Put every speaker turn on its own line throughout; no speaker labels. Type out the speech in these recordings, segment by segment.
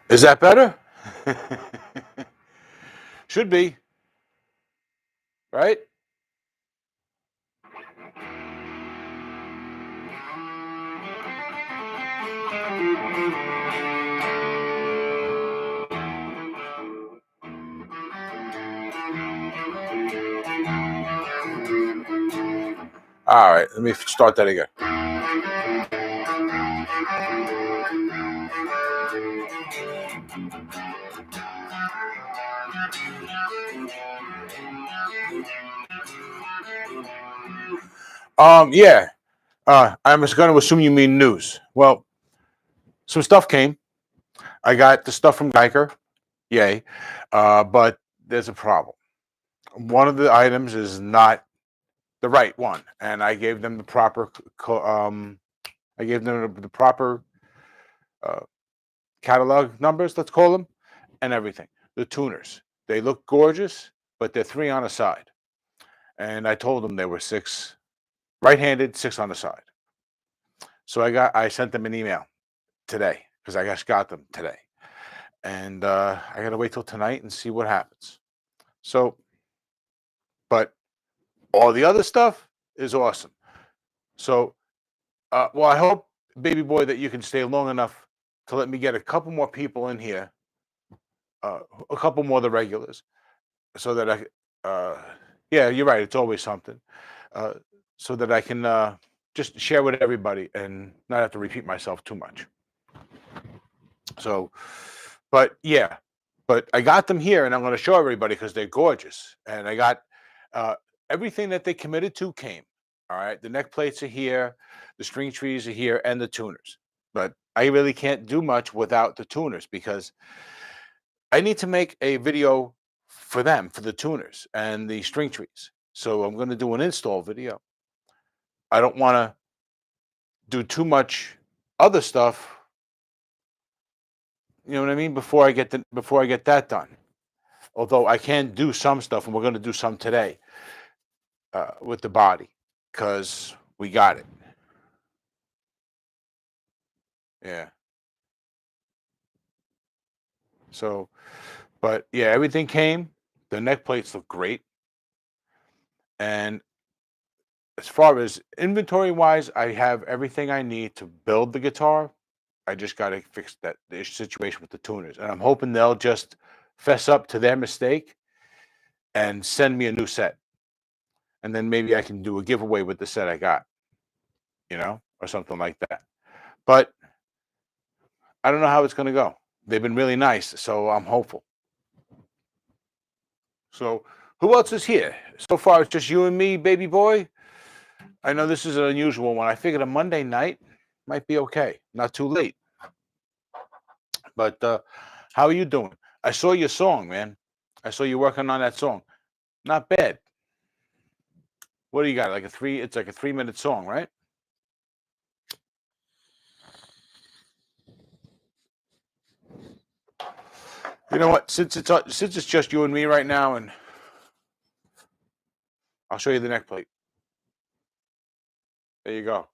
Is that better? Should be, right? All right, let me start that again. Yeah. I'm just going to assume you mean news. Well, some stuff came. I got the stuff from Geiger. Yay. But there's a problem. One of the items is not the right one, and I gave them the proper. I gave them the proper uh, catalog numbers. Let's call them, and everything. The tuners. They look gorgeous, but they're three on a side. And I told them there were six right-handed, six on the side. So I sent them an email today because I just got them today, and I got to wait till tonight and see what happens. So, but all the other stuff is awesome. So, well, I hope, baby boy, that you can stay long enough to let me get a couple more people in here, uh, a couple more of the regulars, so that yeah, you're right. It's always something, uh, so that I can just share with everybody and not have to repeat myself too much. So, but yeah, but I got them here, and I'm going to show everybody because they're gorgeous, and I got uh, everything that they committed to came. All right, the neck plates are here, the string trees are here, and the tuners. But I really can't do much without the tuners because I need to make a video for them, for the tuners and the string trees. So I'm going to do an install video. I don't want to do too much other stuff. You know what I mean? Before I get that done. Although I can do some stuff, and we're going to do some today with the body because we got it. Yeah. So, but yeah, everything came. The neck plates look great, and as far as inventory wise, I have everything I need to build the guitar. I just got to fix that the situation with the tuners, and I'm hoping they'll just fess up to their mistake and send me a new set, and then maybe I can do a giveaway with the set I got, or something like that. But I don't know how it's going to go. They've been really nice, so I'm hopeful. So, who else is here? So far, it's just you and me, baby boy. I know this is an unusual one. I figured a Monday night might be okay, not too late. But how are you doing? I saw your song, man. I saw you working on that song. Not bad. What do you got? Like a three? It's like a 3 minute song, right? You know what? Since it's just you and me right now, and I'll show you the neck plate. There you go.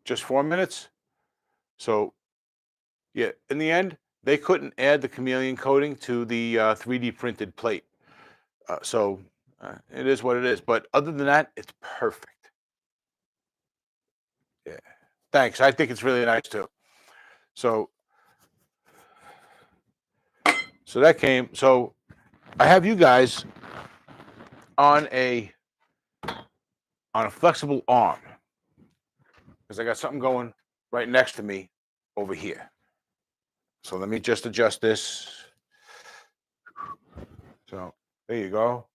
Just 4 minutes. So yeah, in the end, they couldn't add the chameleon coating to the 3D printed plate. So it is what it is. But other than that, it's perfect. Yeah. Thanks. I think it's really nice too. So that came. So I have you guys on a flexible arm because I got something going right next to me over here. So let me just adjust this. So there you go.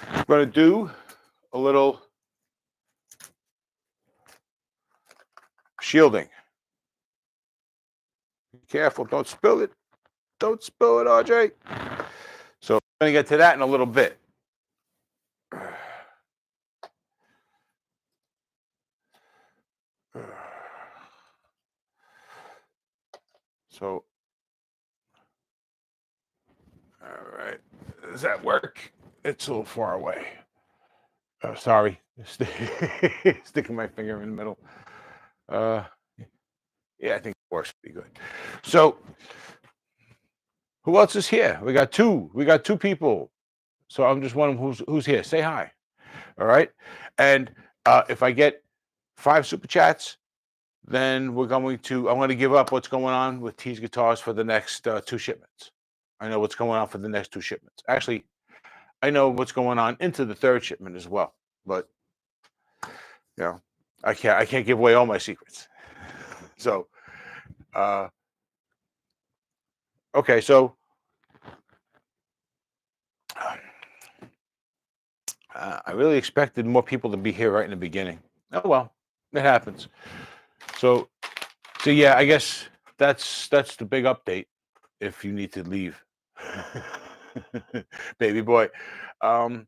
I'm going to do a little shielding. Be careful, don't spill it. Don't spill it, RJ. So I'm going to get to that in a little bit. So, all right. Does that work? It's a little far away. Sorry. Sticking my finger in the middle. Uh, yeah, I think force would be good. So, who else is here? We got two. We got two people. So I'm just wondering who's here. Say hi. All right. And if I get 5 super chats, then I'm going to give up what's going on with T's Guitars for the next 2 shipments. I know what's going on for the next 2 shipments. Actually, I know what's going on into the third shipment as well. But you know, I can't give away all my secrets. So, uh, okay, so I really expected more people to be here right in the beginning. Oh well, it happens. So, yeah, I guess that's the big update. If you need to leave, baby boy. Um,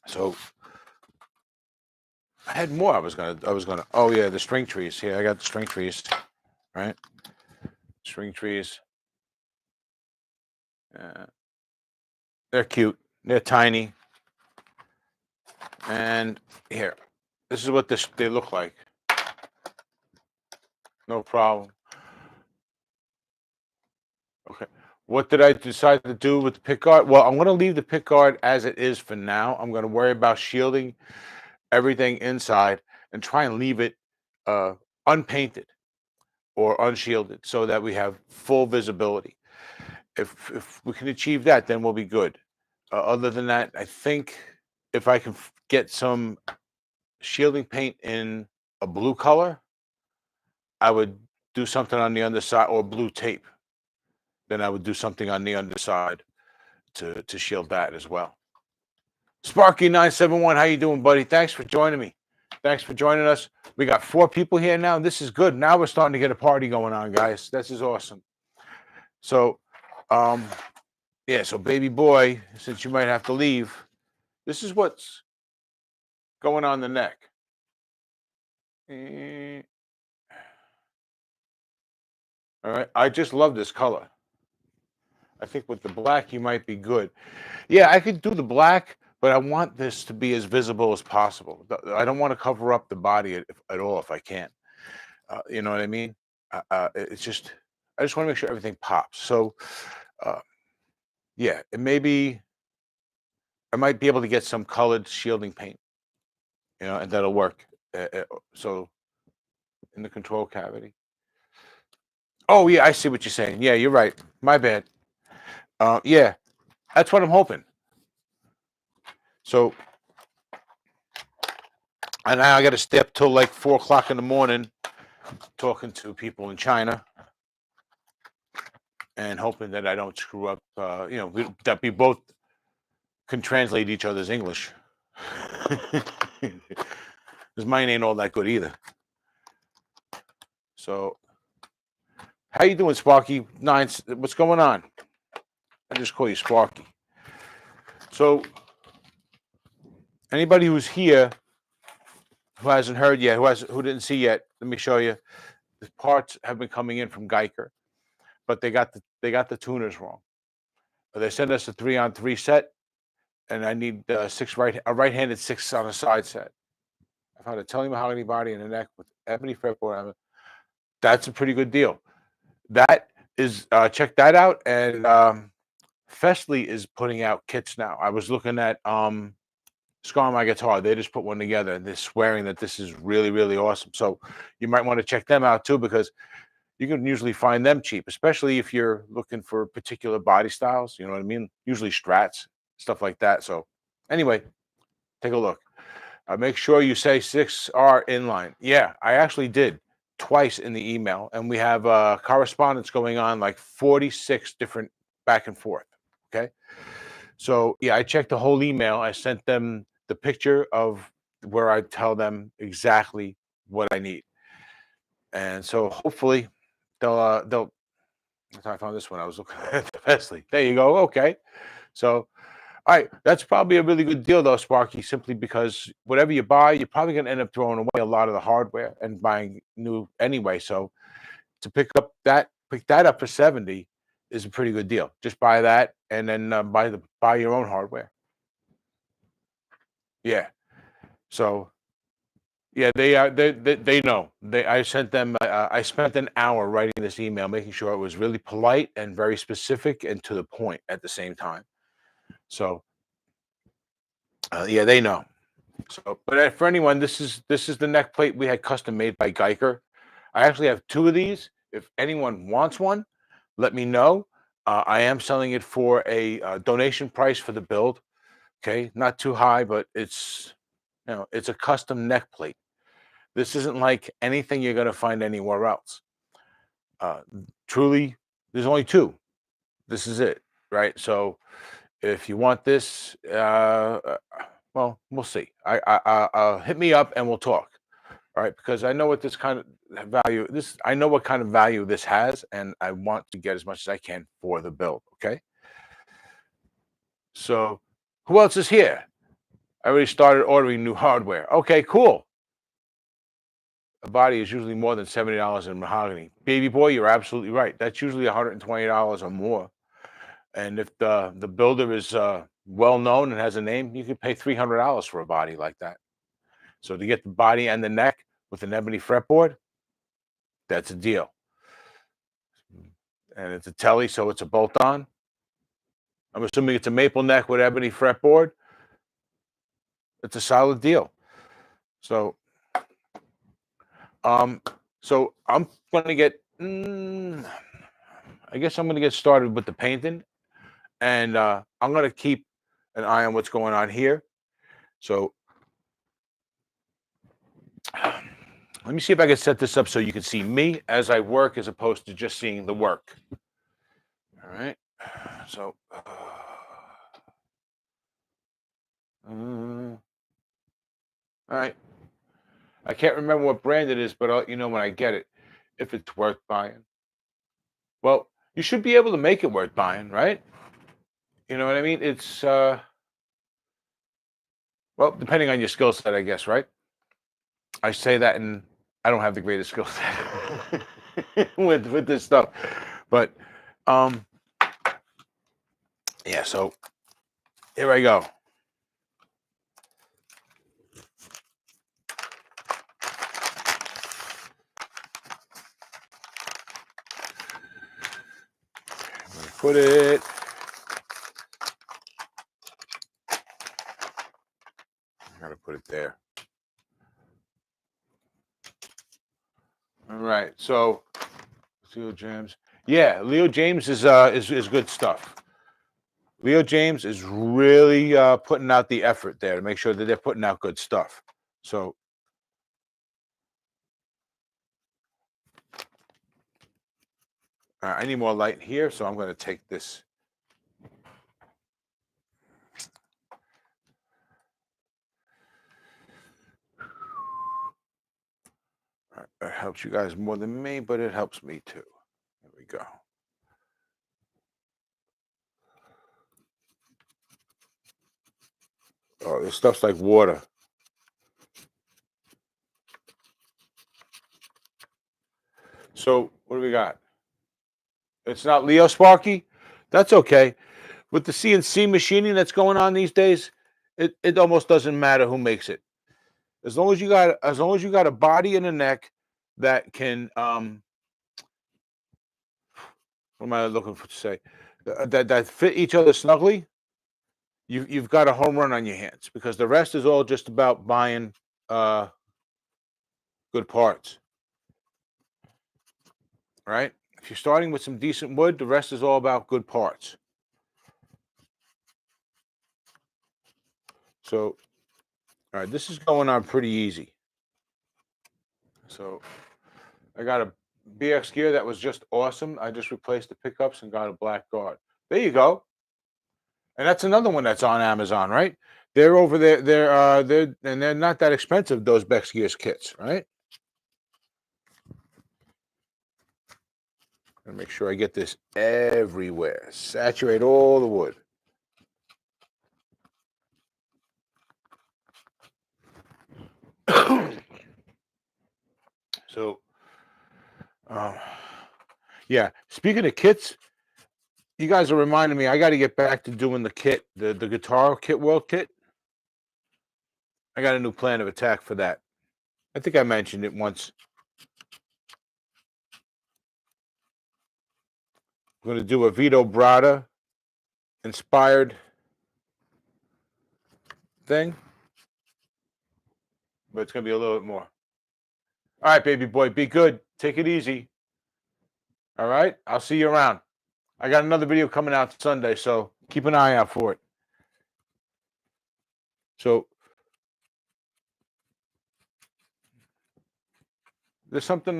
so I had more. I was gonna. Oh yeah, the string trees. Here, I got the string trees. Right, string trees. They're cute. They're tiny. And here, this is what they look like. No problem. Okay. What did I decide to do with the pick guard? Well, I'm going to leave the pick guard as it is for now. I'm going to worry about shielding everything inside and try and leave it uh, unpainted or unshielded so that we have full visibility. If we can achieve that, then we'll be good. Other than that, I think if I can get some shielding paint in a blue color, I would do something on the underside, or blue tape. Then I would do something on the underside to shield that as well. Sparky971, how you doing, buddy? Thanks for joining me. Thanks for joining us. We got 4 people here now. This is good. Now we're starting to get a party going on, guys. This is awesome. So, yeah. So, baby boy, since you might have to leave, this is what's going on the neck. All right. I just love this color. I think with the black, you might be good. Yeah, I could do the black, but I want this to be as visible as possible. I don't want to cover up the body at all if I can. You know what I mean? It's just, I just want to make sure everything pops. So, uh, yeah, it maybe I might be able to get some colored shielding paint, and that'll work. So in the control cavity. Oh yeah, I see what you're saying. Yeah, you're right. My bad. Yeah, that's what I'm hoping. So, and now I got to stay up till like 4 o'clock in the morning talking to people in China and hoping that I don't screw up. That we both can translate each other's English. Because mine ain't all that good either. So, how you doing, Sparky? What's going on? I just call you Sparky. So, anybody who's here who hasn't heard yet, who didn't see yet, let me show you. The parts have been coming in from Geiger, but they got the tuners wrong. They sent us a 3-on-3 set, and I need a right-handed 6 on a side set. I found a telly mahogany body in the neck with ebony fretboard. That's a pretty good deal. That is, check that out. And Festly is putting out kits now. I was looking at Scar My Guitar. They just put one together, and they're swearing that this is really, really awesome. So you might want to check them out too, because you can usually find them cheap, especially if you're looking for particular body styles. You know what I mean? Usually Strats, stuff like that. So anyway, take a look. Make sure you say 6R inline. Yeah, I actually did twice in the email, and we have correspondence going on, like 46 different back and forth. Okay. So yeah, I checked the whole email. I sent them the picture of where I tell them exactly what I need. And so hopefully they'll that's how I found this one. I was looking at the Vesely. There you go. Okay. So all right, that's probably a really good deal though, Sparky, simply because whatever you buy, you're probably gonna end up throwing away a lot of the hardware and buying new anyway. So to pick that up for 70 is a pretty good deal. Just buy that and then buy your own hardware. Yeah. So yeah, they know. I sent them. I spent an hour writing this email, making sure it was really polite and very specific and to the point at the same time. So yeah, they know. So, but for anyone, this is the neck plate we had custom made by Geiger. I actually have two of these. If anyone wants one, let me know. I am selling it for a donation price for the build. Okay, not too high, but it's a custom neck plate. This isn't like anything you're going to find anywhere else. Uh, Truly, there's only two. This is it, right? So if you want this, well, we'll see. Hit me up and we'll talk. All right, because I know what this kind of value this I know what kind of value this has, and I want to get as much as I can for the build. Okay, so who else is here? I already started ordering new hardware. Okay, cool. A body is usually more than $70 in mahogany. Baby boy, you're absolutely right. That's usually $120 or more. And if the builder is well known and has a name, you could pay $300 for a body like that. So to get the body and the neck with an ebony fretboard, that's a deal. And it's a telly, so it's a bolt-on. I'm assuming it's a maple neck with ebony fretboard. It's a solid deal. So, um, so I'm gonna get. I guess I'm gonna get started with the painting, and I'm gonna keep an eye on what's going on here. So, let me see if I can set this up so you can see me as I work, as opposed to just seeing the work. All right. So. All right. I can't remember what brand it is, but I'll let you know when I get it, if it's worth buying. Well, you should be able to make it worth buying, right? You know what I mean? It's well, depending on your skill set, I guess, right? I say that, and I don't have the greatest skill set with this stuff, but um, yeah. So here I go. I'm gonna put it. I gotta put it there. All right. So Leo James. Yeah, Leo James is good stuff. Leo James is really putting out the effort there to make sure that they're putting out good stuff. So I need more light here, so I'm going to take this. That helps you guys more than me, but it helps me too. There we go. Oh, this stuff's like water. So what do we got? It's not Leo Sparky. That's okay. With the CNC machining that's going on these days, it almost doesn't matter who makes it. As long as you got a body and a neck that can what am I looking for to say? That fit each other snugly, you've got a home run on your hands, because the rest is all just about buying uh good parts, right? If you're starting with some decent wood, the rest is all about good parts. So, all right, this is going on pretty easy. So, I got a BX gear that was just awesome. I just replaced the pickups and got a black guard. There you go. And that's another one that's on Amazon, right? They're over there. They're not that expensive. Those Bex Gears kits, right? And make sure I get this everywhere. Saturate all the wood. So, um, yeah. Speaking of kits, you guys are reminding me. I got to get back to doing the kit, the guitar kit, world kit. I got a new plan of attack for that. I think I mentioned it once. I'm going to do a Vito Bratta inspired thing, but it's going to be a little bit more. All right, baby boy, be good. Take it easy. All right, I'll see you around. I got another video coming out Sunday, so keep an eye out for it. So there's something.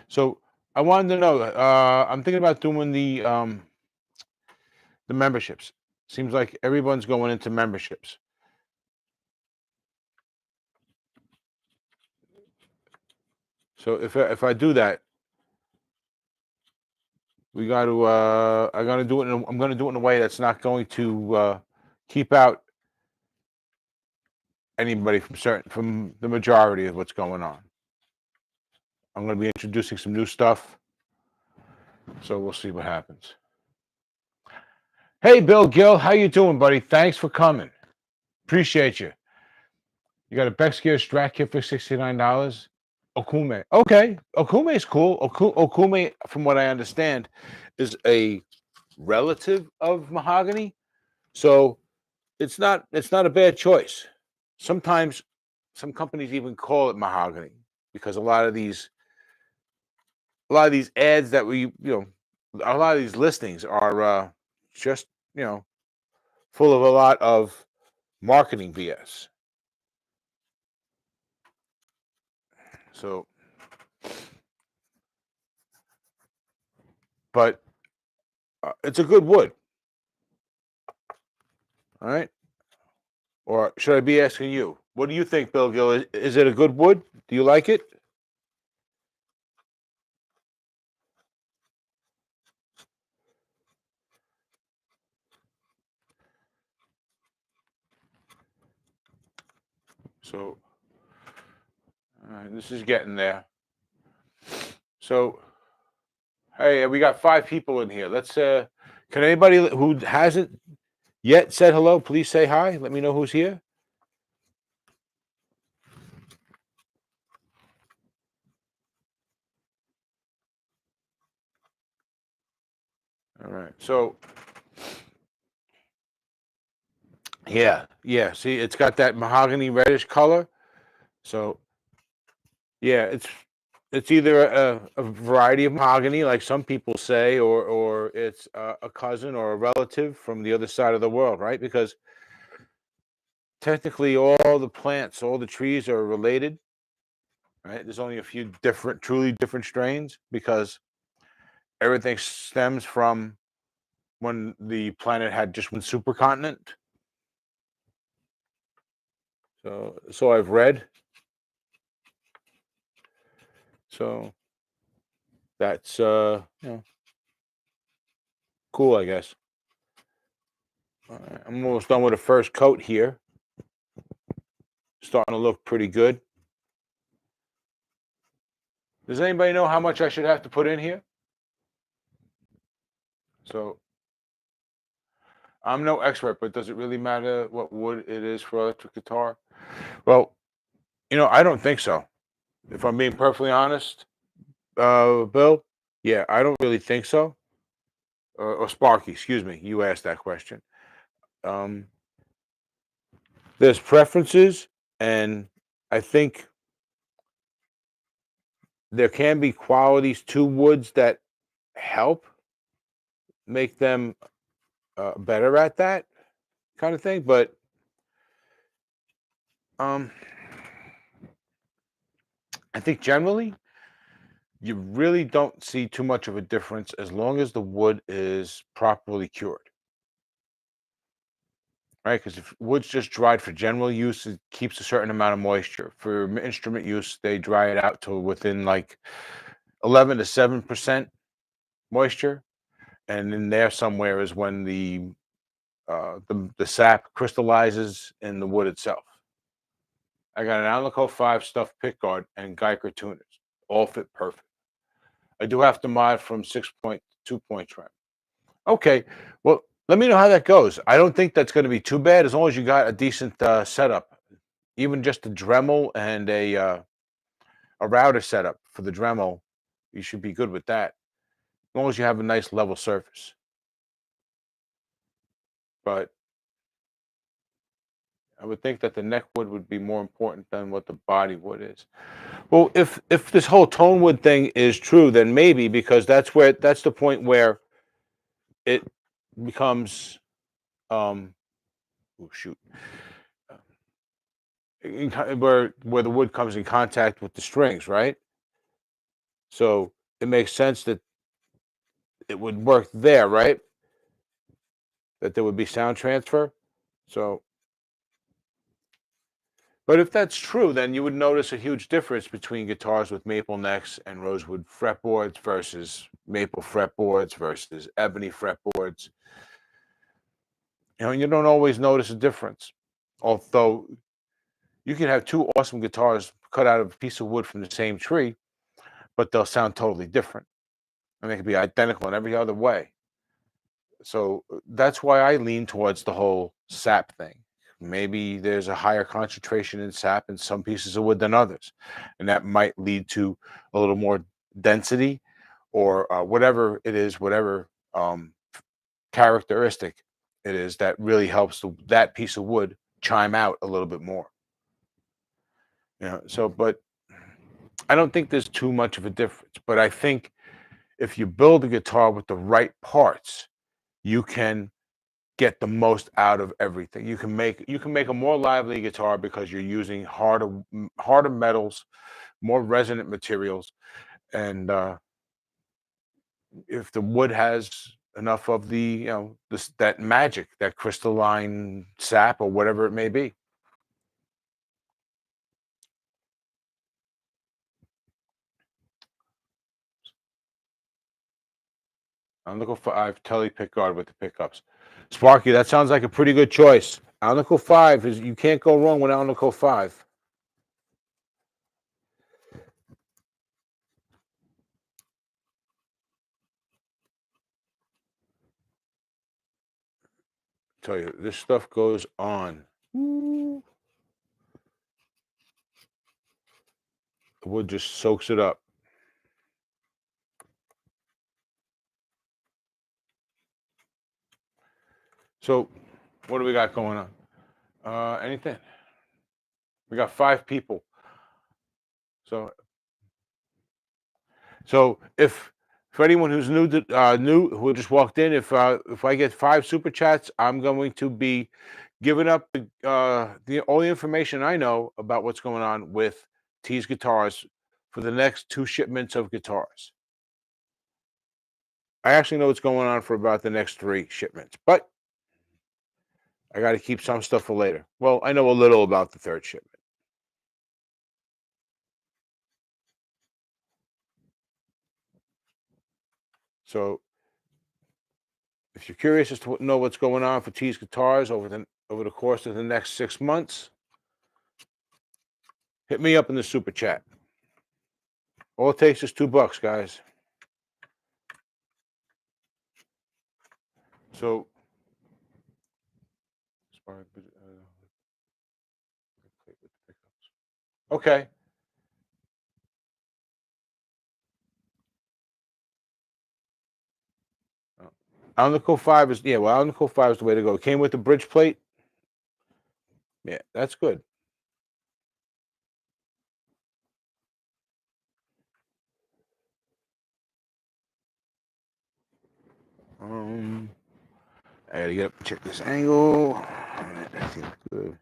So I wanted to know. I'm thinking about doing the memberships. Seems like everyone's going into memberships. So if I do that, we got to. I'm gonna do it. I'm gonna do it in a way that's not going to keep out anybody from the majority of what's going on. I'm going to be introducing some new stuff, so we'll see what happens. Hey, Bill Gill, how you doing, buddy? Thanks for coming. Appreciate you. You got a Bexgear Strat kit for $69. Okume. Okay, Okume is cool. Okume, from what I understand, is a relative of mahogany, so it's not a bad choice. Sometimes some companies even call it mahogany because a lot of these ads that a lot of these listings are just full of a lot of marketing BS. So, but it's a good wood. All right. Or should I be asking you? What do you think, Bill Gill? Is it a good wood? Do you like it? So, all right, this is getting there. So, hey, we got 5 people in here. Let's can anybody who hasn't yet said hello, please say hi. Let me know who's here. All right. So, yeah. See, it's got that mahogany reddish color. So, yeah, it's either a variety of mahogany, like some people say, or it's a cousin or a relative from the other side of the world, right? Because technically, all the plants, all the trees are related, right? There's only a few truly different strains because everything stems from when the planet had just one supercontinent. So I've read. So that's cool, I guess. All right, I'm almost done with the first coat here. Starting to look pretty good. Does anybody know how much I should have to put in here? So I'm no expert, but does it really matter what wood it is for electric guitar? Well, I don't think so. If I'm being perfectly honest, Bill, yeah, I don't really think so. Or Sparky, excuse me, you asked that question. Um, there's preferences, and I think there can be qualities to woods that help make them better at that kind of thing. But I think generally you really don't see too much of a difference as long as the wood is properly cured. Right? Because if wood's just dried for general use, it keeps a certain amount of moisture. For instrument use, they dry it out to within like 11 to 7% moisture, and in there somewhere is when the sap crystallizes in the wood itself. I got an Alnico 5 stuffed pickguard and Geiger tuners, all fit perfect. I do have to mod from 6 point to 2 point trim. Okay, well, Let me know how that goes. I don't think that's going to be too bad as long as you got a decent setup. Even just a Dremel and a router setup for the Dremel, you should be good with that. As long as you have a nice level surface. But I would think that the neck wood would be more important than what the body wood is. Well, if this whole tone wood thing is true, then maybe because that's the point where it becomes oh shoot where the wood comes in contact with the strings, right? So it makes sense that it would work there, right? That there would be sound transfer. So, but if that's true, then you would notice a huge difference between guitars with maple necks and rosewood fretboards versus maple fretboards versus ebony fretboards. You don't always notice a difference. Although you can have two awesome guitars cut out of a piece of wood from the same tree, but they'll sound totally different. And they could be identical in every other way. So that's why I lean towards the whole sap thing. Maybe there's a higher concentration in sap in some pieces of wood than others, and that might lead to a little more density or whatever it is, whatever characteristic it is that really helps that piece of wood chime out a little bit more. So but I don't think there's too much of a difference. But I think if you build a guitar with the right parts, you can get the most out of everything. You can make a more lively guitar because you're using harder metals, more resonant materials, and if the wood has enough of the this that magic, that crystalline sap or whatever it may be. Nickel 5 Telly pickguard with the pickups. Sparky, that sounds like a pretty good choice. Alnico 5 is you can't go wrong with Alnico 5. Tell you, this stuff goes on. The wood just soaks it up. So, what do we got going on? Anything? We got 5 people. So if for anyone who's new who just walked in, if I get 5 super chats, I'm going to be giving up the only information I know about what's going on with T's Guitars for the next 2 shipments of guitars. I actually know what's going on for about the next 3 shipments, but I got to keep some stuff for later. Well, I know a little about the 3rd shipment. So if you're curious as to know what's going on for T's Guitars over the course of the next 6 months, hit me up in the super chat. All it takes is $2, guys. So, okay. Alnico 5 is Alnico 5 is the way to go. It came with the bridge plate. Yeah, that's good. I gotta get up and check this angle. That seems good.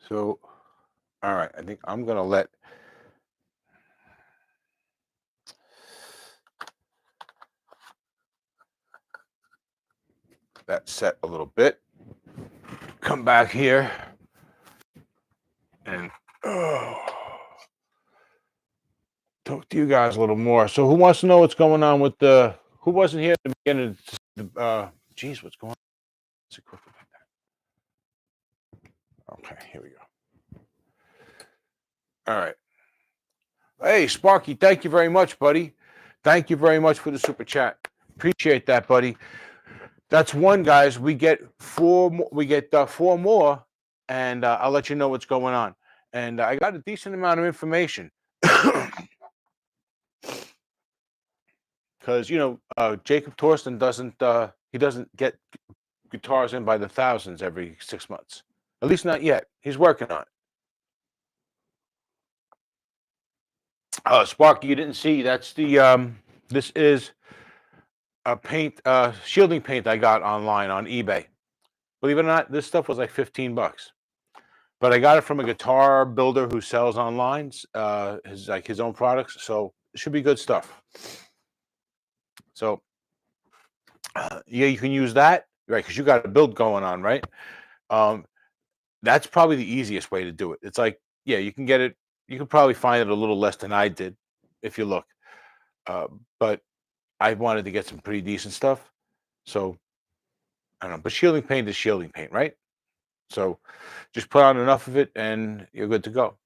So, all right, I think I'm gonna let that set a little bit. Come back here and to you guys a little more. So, who wants to know what's going on with the? Who wasn't here at the beginning? Geez, what's going on? Let's see quickly about that. Okay, here we go. All right. Hey, Sparky, thank you very much, buddy. Thank you very much for the super chat. Appreciate that, buddy. That's one, guys. We get four. We get four more, and I'll let you know what's going on. And I got a decent amount of information because Jacob Torsten doesn't get guitars in by the thousands every 6 months. At least not yet. He's working on it. Sparky, you didn't see. That's the this is a paint shielding paint I got online on eBay. Believe it or not, this stuff was like $15. But I got it from a guitar builder who sells online, his own products. So it should be good stuff. So yeah, you can use that, right? Because you got a build going on, right? That's probably the easiest way to do it. It's like, yeah, you can get it. You can probably find it a little less than I did if you look. But I wanted to get some pretty decent stuff. So I don't know. But shielding paint is shielding paint, right? So just put on enough of it and you're good to go.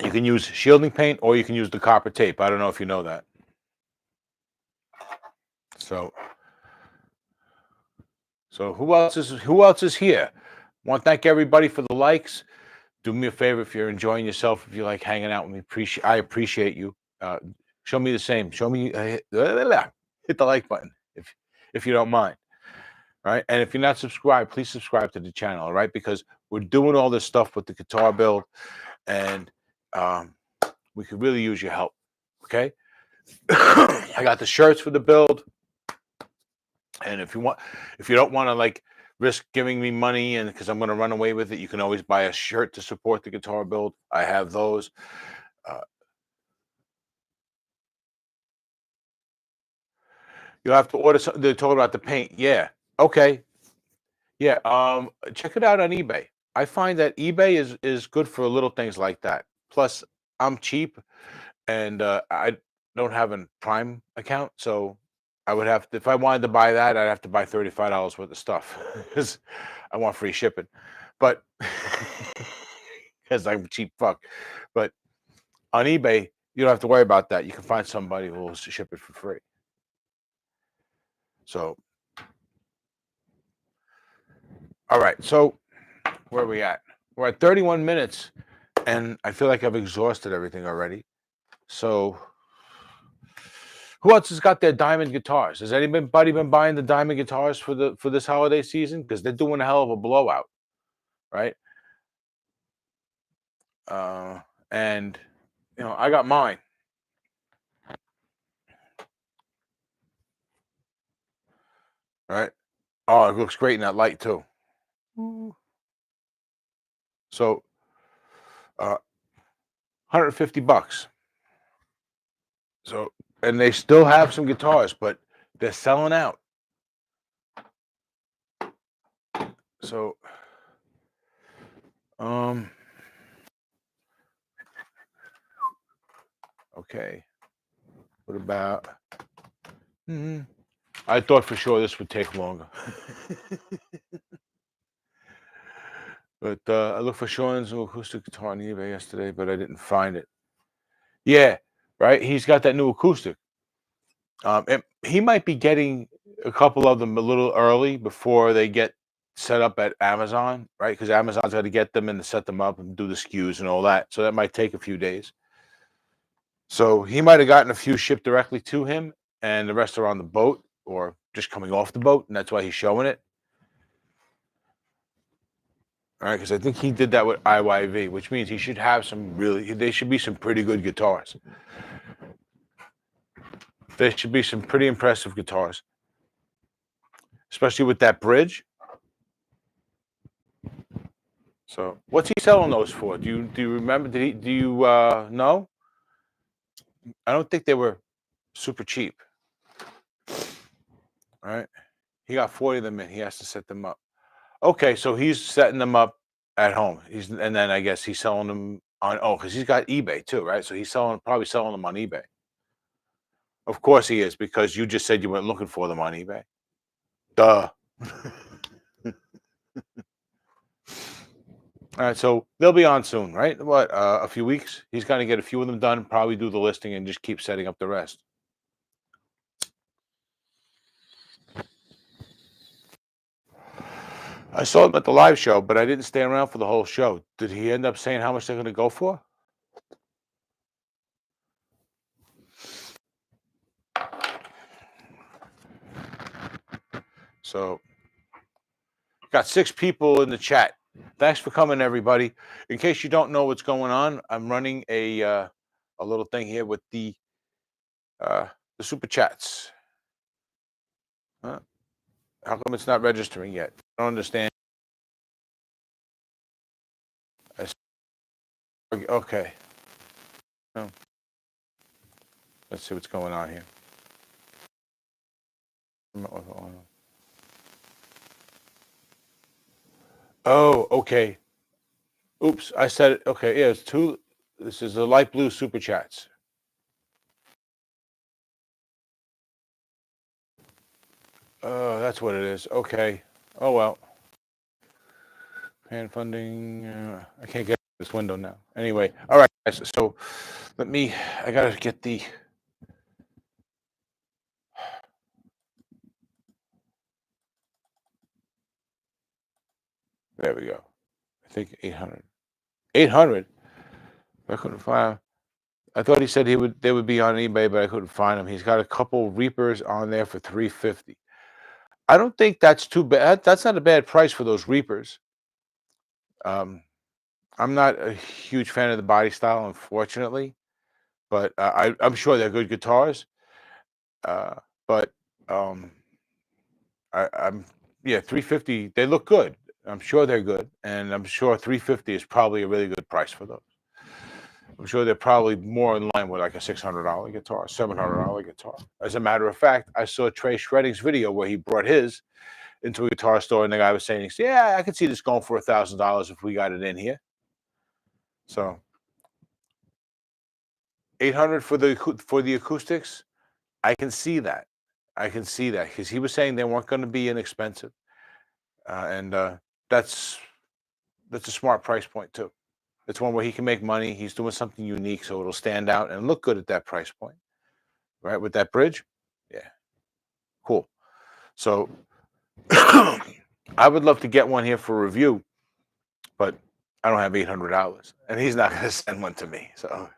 You can use shielding paint or you can use the copper tape. I don't know if you know that. So who else is here? Want to thank everybody for the likes. Do me a favor if you're enjoying yourself, if you like hanging out with me. I appreciate you. Show me the same. Show me hit the like button if you don't mind. All right. And if you're not subscribed, please subscribe to the channel. All right, because we're doing all this stuff with the guitar build, and we could really use your help. Okay. I got the shirts for the build. And if you don't want to like risk giving me money, and because I'm going to run away with it, you can always buy a shirt to support the guitar build. I have those. You'll have to order something. They're talking about the paint. Yeah. Okay. Yeah. Check it out on eBay. I find that eBay is good for little things like that. Plus, I'm cheap, and I don't have a Prime account, so I would have to, if I wanted to buy that, I'd have to buy $35 worth of stuff because I want free shipping. But because I'm a cheap fuck. But on eBay, you don't have to worry about that. You can find somebody who will ship it for free. So, all right. So, where are we at? We're at 31 minutes, and I feel like I've exhausted everything already. So, who else has got their diamond guitars? Has anybody been buying the diamond guitars for this holiday season? Because they're doing a hell of a blowout, right? And I got mine. All right. Oh, it looks great in that light too. So, $150. So, and they still have some guitars, but they're selling out. So, okay. What about? I thought for sure this would take longer. But I looked for Sean's acoustic guitar on eBay yesterday, but I didn't find it. Yeah, right. He's got that new acoustic. And he might be getting a couple of them a little early before they get set up at Amazon, right? Because Amazon's got to get them and set them up and do the SKUs and all that. So that might take a few days. So he might have gotten a few shipped directly to him, and the rest are on the boat or just coming off the boat, and that's why he's showing it. All right, because I think he did that with IYV, which means he should have they should be some pretty good guitars. There should be some pretty impressive guitars, especially with that bridge. So, what's he selling those for? Do you remember? Do you know? I don't think they were super cheap. All right, he got 40 of them in. He has to set them up. Okay, so he's setting them up at home. And then I guess he's selling them on because he's got eBay too, right? So he's probably selling them on eBay. Of course he is because you just said you weren't looking for them on eBay. Duh. All right, so they'll be on soon, right? What, a few weeks? He's going to get a few of them done, probably do the listing, and just keep setting up the rest. I saw him at the live show, but I didn't stay around for the whole show. Did he end up saying how much they're going to go for? So, got 6 people in the chat. Thanks for coming, everybody. In case you don't know what's going on, I'm running a little thing here with uh, the super chats. Huh? How come it's not registering yet? I don't understand. Okay. Oh, let's see what's going on here. Oh, okay. Oops, I said it. Okay, yeah, it's 2. This is the light blue super chats. Oh, that's what it is. Okay. Oh well. Pan funding. I can't get this window now. Anyway, all right, guys. So I gotta get the. There we go. I think 800. 800. I couldn't find. I thought he said they would be on eBay, but I couldn't find them. He's got a couple Reapers on there for 350. I don't think that's too bad. That's not a bad price for those Reapers. I'm not a huge fan of the body style, unfortunately, but I'm sure they're good guitars. Uh, but um, I'm yeah, 350. They look good. I'm sure they're good, and I'm sure 350 is probably a really good price for those. I'm sure they're probably more in line with like a $600 guitar, $700 guitar. As a matter of fact, I saw Trey Shredding's video where he brought his into a guitar store, and the guy was saying, "Yeah, I could see this going for $1,000 if we got it in here." So 800 for the acoustics. I can see that. I can see that because he was saying they weren't going to be inexpensive, and that's that's a smart price point too. It's one where he can make money. He's doing something unique, so it'll stand out and look good at that price point, right? With that bridge, yeah, cool. So I would love to get one here for review, but I don't have $800, and he's not going to send one to me. So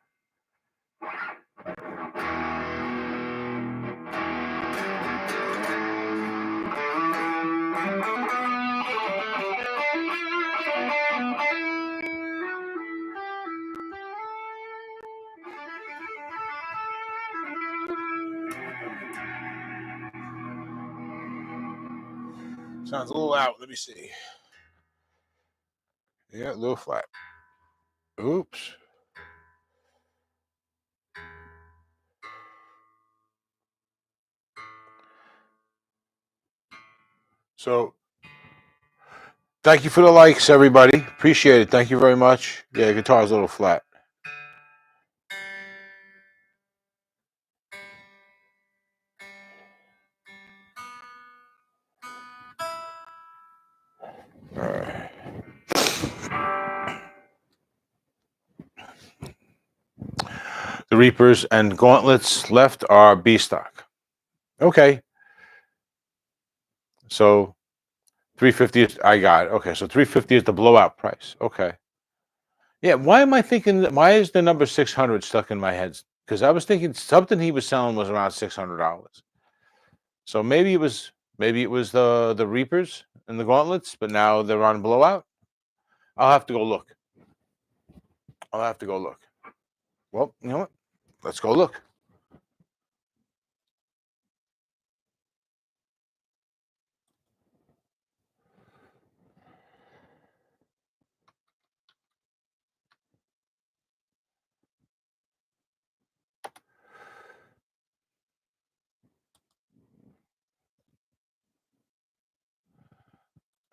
sounds a little loud. Let me see. Yeah, a little flat. Oops. So thank you for the likes, everybody. Appreciate it. Thank you very much. Yeah, the guitar's a little flat. All right. The Reapers and Gauntlets left are B stock. Okay. So 350 is I got it. Okay, so 350 is the blowout price. Okay. Yeah, why am I thinking why is the number 600 stuck in my head? Because I was thinking something he was selling was around $600. So maybe it was the Reapers and the Gauntlets, but now they're on blowout. I'll have to go look. I'll have to go look. Well, you know what? Let's go look.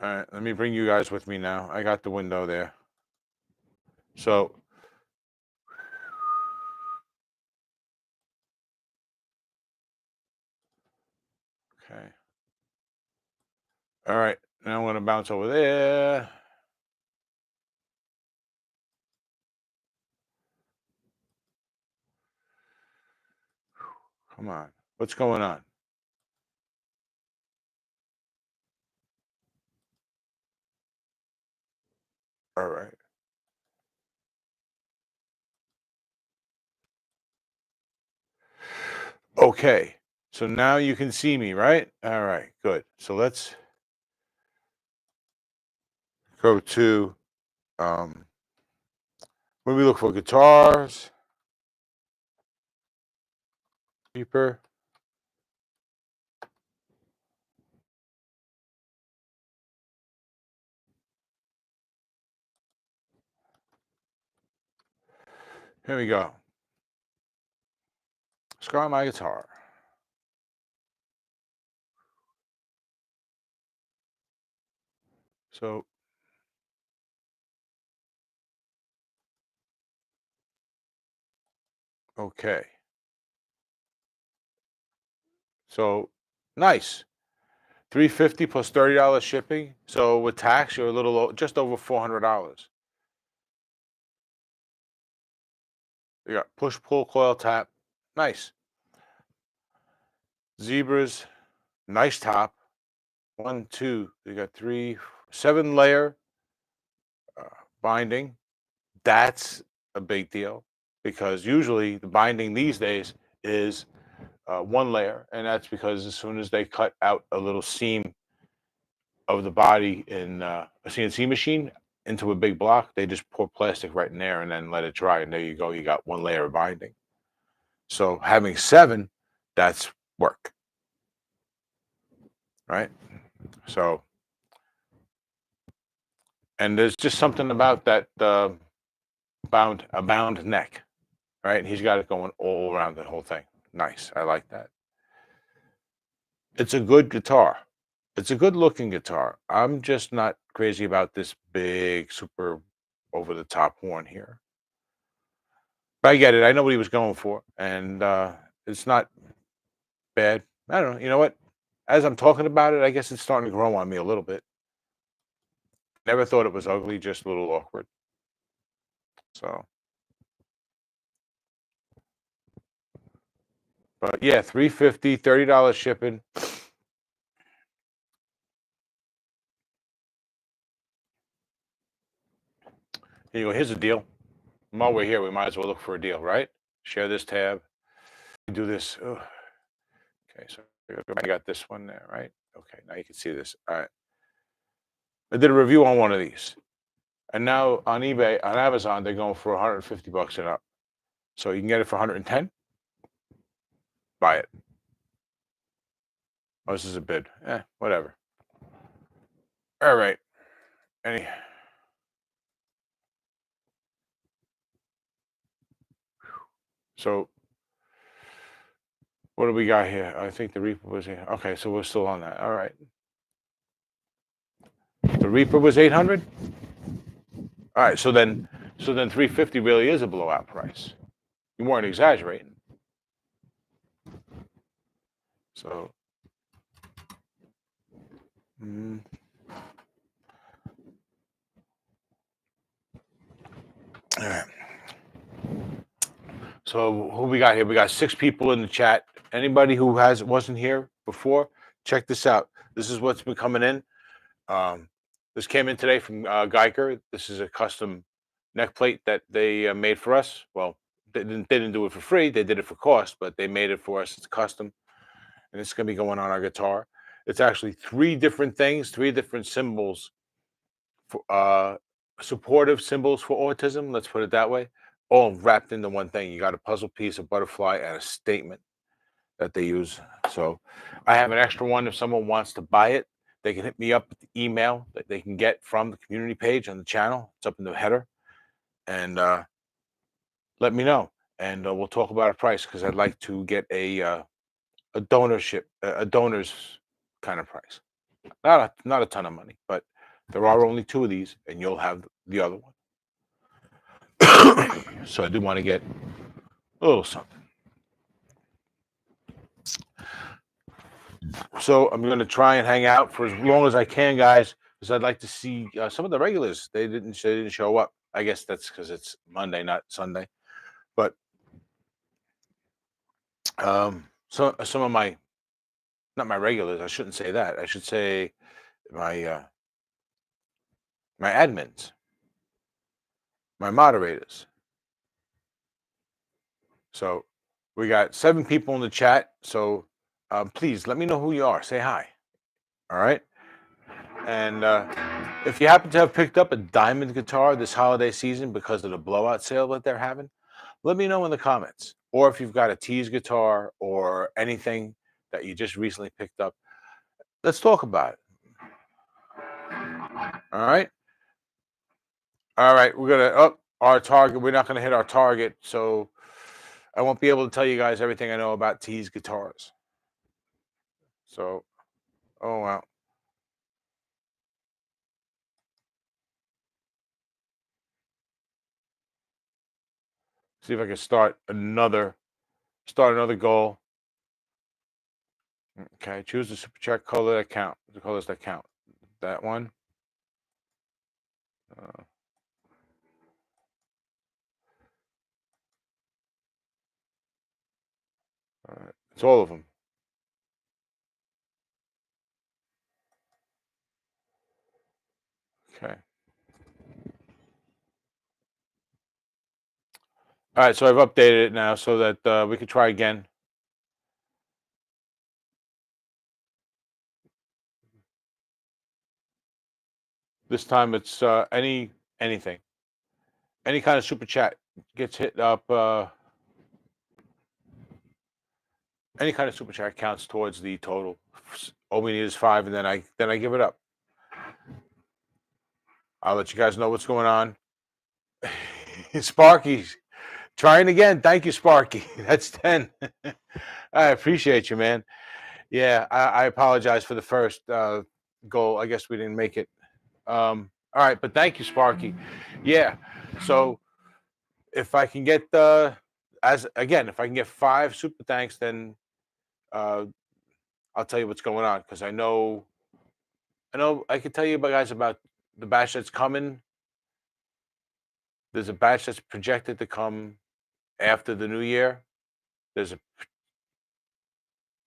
All right, let me bring you guys with me now. I got the window there. So, okay. All right. Now I'm going to bounce over there. Come on. What's going on? All right. Okay. So now you can see me, right? All right. Good. So let's go to when we look for guitars, cheaper. Here we go. Scar my guitar. So, okay. So, nice. 350 plus $30 shipping. So with tax, you're a little just over $400. You got push pull coil tap. Nice. Zebras, nice top. One, two, you got three, 7 layer uh, binding. That's a big deal because usually the binding these days is 1 layer, and that's because as soon as they cut out a little seam of the body in a CNC machine into a big block, they just pour plastic right in there and then let it dry, and there you go. You got 1 layer of binding. So having 7, that's work, right? So, and there's just something about that bound neck, right? He's got it going all around the whole thing. Nice. I like that. It's a good guitar. It's a good looking guitar. I'm just not crazy about this big, super over the top horn here. But I get it. I know what he was going for, and it's not bad. I don't know. You know what? As I'm talking about it, I guess it's starting to grow on me a little bit. Never thought it was ugly, just a little awkward. So, but yeah, 350, $30 shipping. Here you go. Here's a deal. While we're here, we might as well look for a deal, right? Share this tab. Do this. Ugh. Okay, so I got this one there, right? Okay, now you can see this. All right. I did a review on one of these. And now on eBay, on Amazon, they're going for 150 bucks and up. So you can get it for 110. Buy it. Oh, this is a bid. Whatever. All right. Any so what do we got here? I think the Reaper was here. Okay, so we're still on that. All right. The Reaper was 800. All right, so then 350 really is a blowout price. You weren't exaggerating. So mm, all right. So who we got here? We got 6 people in the chat. Anybody who wasn't here before, check this out. This is what's been coming in. This came in today from Geiger. This is a custom neck plate that they made for us. Well, they didn't do it for free. They did it for cost, but they made it for us. It's custom, and it's going to be going on our guitar. It's actually 3 different things, 3 different symbols for supportive symbols for autism. Let's put it that way. All wrapped into one thing. You got a puzzle piece, a butterfly, and a statement that they use. So I have an extra one. If someone wants to buy it, they can hit me up with the email that they can get from the community page on the channel. It's up in the header, and let me know, and we'll talk about a price because I'd like to get a donorship, a donor's kind of price. Not a ton of money, but There are only 2 of these, and you'll have the other one. So I do want to get a little something. So I'm going to try and hang out for as long as I can, guys, because I'd like to see some of the regulars. They didn't show up. I guess that's because it's Monday, not Sunday. But so some of my, not my regulars. I shouldn't say that. I should say my my admins, my moderators. So we got 7 people in the chat. So please let me know who you are. Say hi. All right. And if you happen to have picked up a diamond guitar this holiday season because of the blowout sale that they're having, let me know in the comments. Or if you've got a tease guitar or anything that you just recently picked up, let's talk about it. All right. All right. We're going to up our target. We're not going to hit our target. So I won't be able to tell you guys everything I know about tease guitars. So, oh, wow. See if I can start another goal. Okay, choose the super chat color that count. The colors that count. That one. Uh, all right. It's all of them. Okay. All right, so I've updated it now so that we can try again. This time it's anything, any kind of super chat gets hit up. Any kind of super chat counts towards the total. All we need is 5, and then I give it up. I'll let you guys know what's going on. Sparky's trying again. Thank you, Sparky. That's 10. I appreciate you, man. Yeah, I apologize for the first goal. I guess we didn't make it. All right, but thank you, Sparky. Yeah. So if I can get if I can get 5 super thanks, then uh, I'll tell you what's going on because I know I can tell you about the batch that's coming. There's a batch that's projected to come after the new year. There's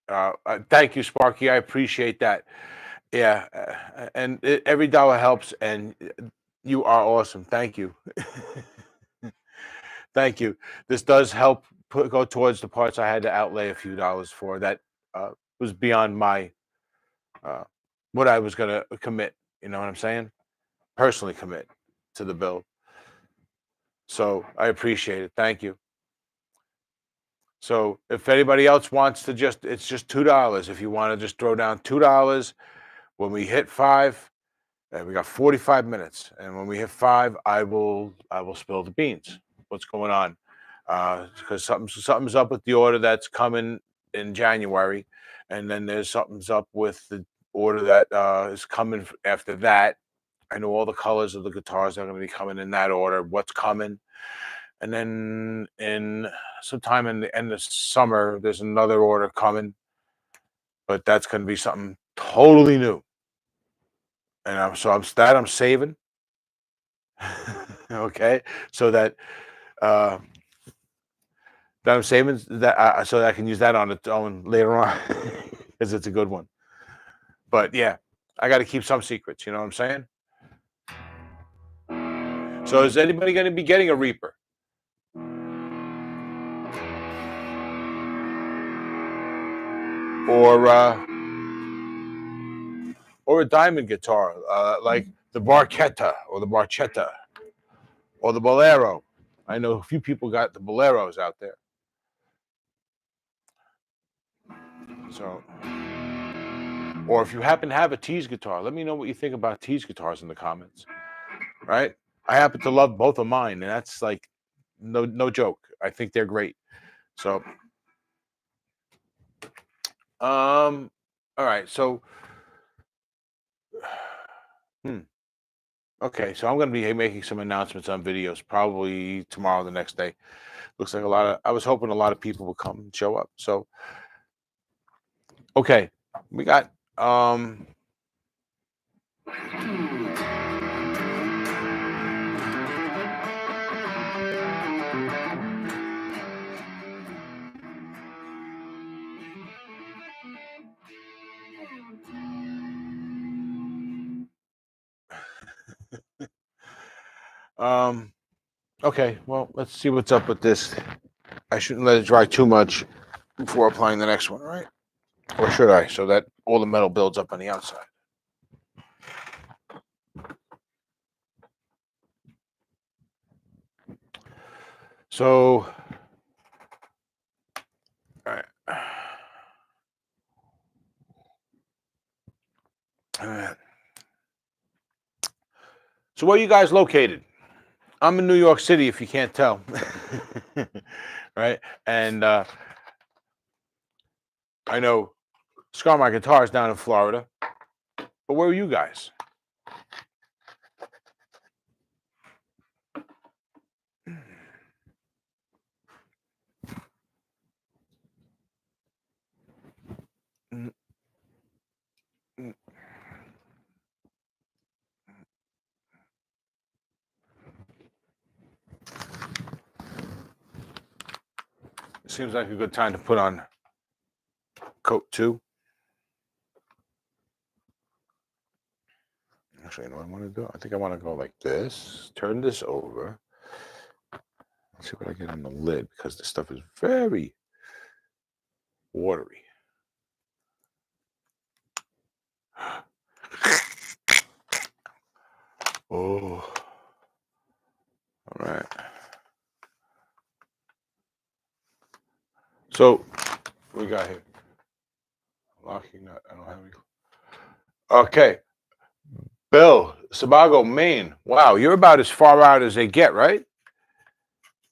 a thank you, Sparky. I appreciate that. Yeah, and every dollar helps, and you are awesome. Thank you. Thank you. This does help go towards the parts I had to outlay a few dollars for. That was beyond my uh, what I was gonna commit. You know what I'm saying? Personally commit to the bill. So I appreciate it. Thank you. So if anybody else wants to it's just $2. If you want to just throw down $2 when we hit 5, and we got 45 minutes. And when we hit 5, I will spill the beans. What's going on? Because something's up with the order that's coming in January, and then there's something's up with the order that is coming after that. I know all the colors of the guitars that are going to be coming in that order. What's coming, and then in sometime in the end of summer, there's another order coming, but that's going to be something totally new. And I'm saving. Okay, so uh, that I'm saving that so that I can use that on its own later on because it's a good one. But yeah, I got to keep some secrets. You know what I'm saying? So is anybody going to be getting a Reaper or a diamond guitar like the Barchetta or the Barchetta or the Bolero? I know a few people got the Boleros out there. So, or if you happen to have a tease guitar, let me know what you think about tease guitars in the comments. Right? I happen to love both of mine, and that's like no joke. I think they're great. So, all right. So, Okay, so I'm going to be making some announcements on videos probably tomorrow, the next day. Looks like a lot of. I was hoping a lot of people would come and show up. So okay, we got um okay. Well, let's see what's up with this. I shouldn't let it dry too much before applying the next one, right? Or should I? So that all the metal builds up on the outside. So, all right. All right. So where are you guys located? I'm in New York City, if you can't tell. Right? And I know Scar My Guitar is down in Florida. But where are you guys? Mm, mm. Seems like a good time to put on coat 2. Actually, you know what I want to do? I think I want to go like this, turn this over. Let's see what I get on the lid because this stuff is very watery. Oh, all right. So, what we got here? Locking nut. I don't have any. Okay. Bill, Sebago, Maine. Wow, you're about as far out as they get, right?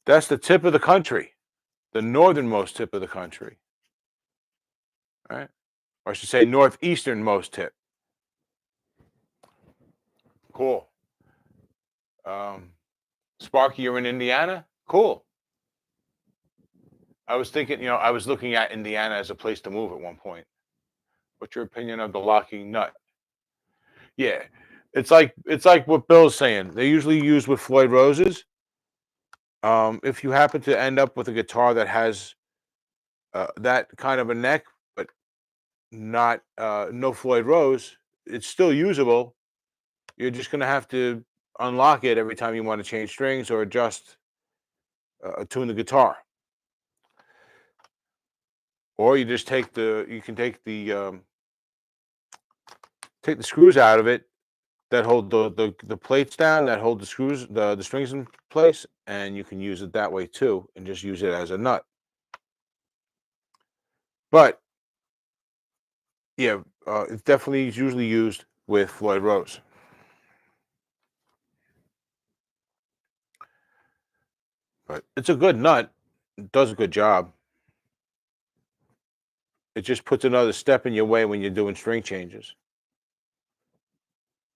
That's the tip of the country, the northernmost tip of the country, right? Or I should say, northeasternmost tip. Cool. Um, Sparky, you're in Indiana? Cool. I was thinking, I was looking at Indiana as a place to move at one point. What's your opinion of the locking nut? Yeah, it's like what Bill's saying. They usually use with Floyd Roses. If you happen to end up with a guitar that has that kind of a neck, but not no Floyd Rose, it's still usable. You're just gonna have to unlock it every time you want to change strings or adjust, tune the guitar. Or you just you can take the screws out of it that hold the plates down, that hold the screws, the strings in place, and you can use it that way too, and just use it as a nut. But yeah, it's definitely usually used with Floyd Rose. But it's a good nut. It does a good job. It just puts another step in your way when you're doing string changes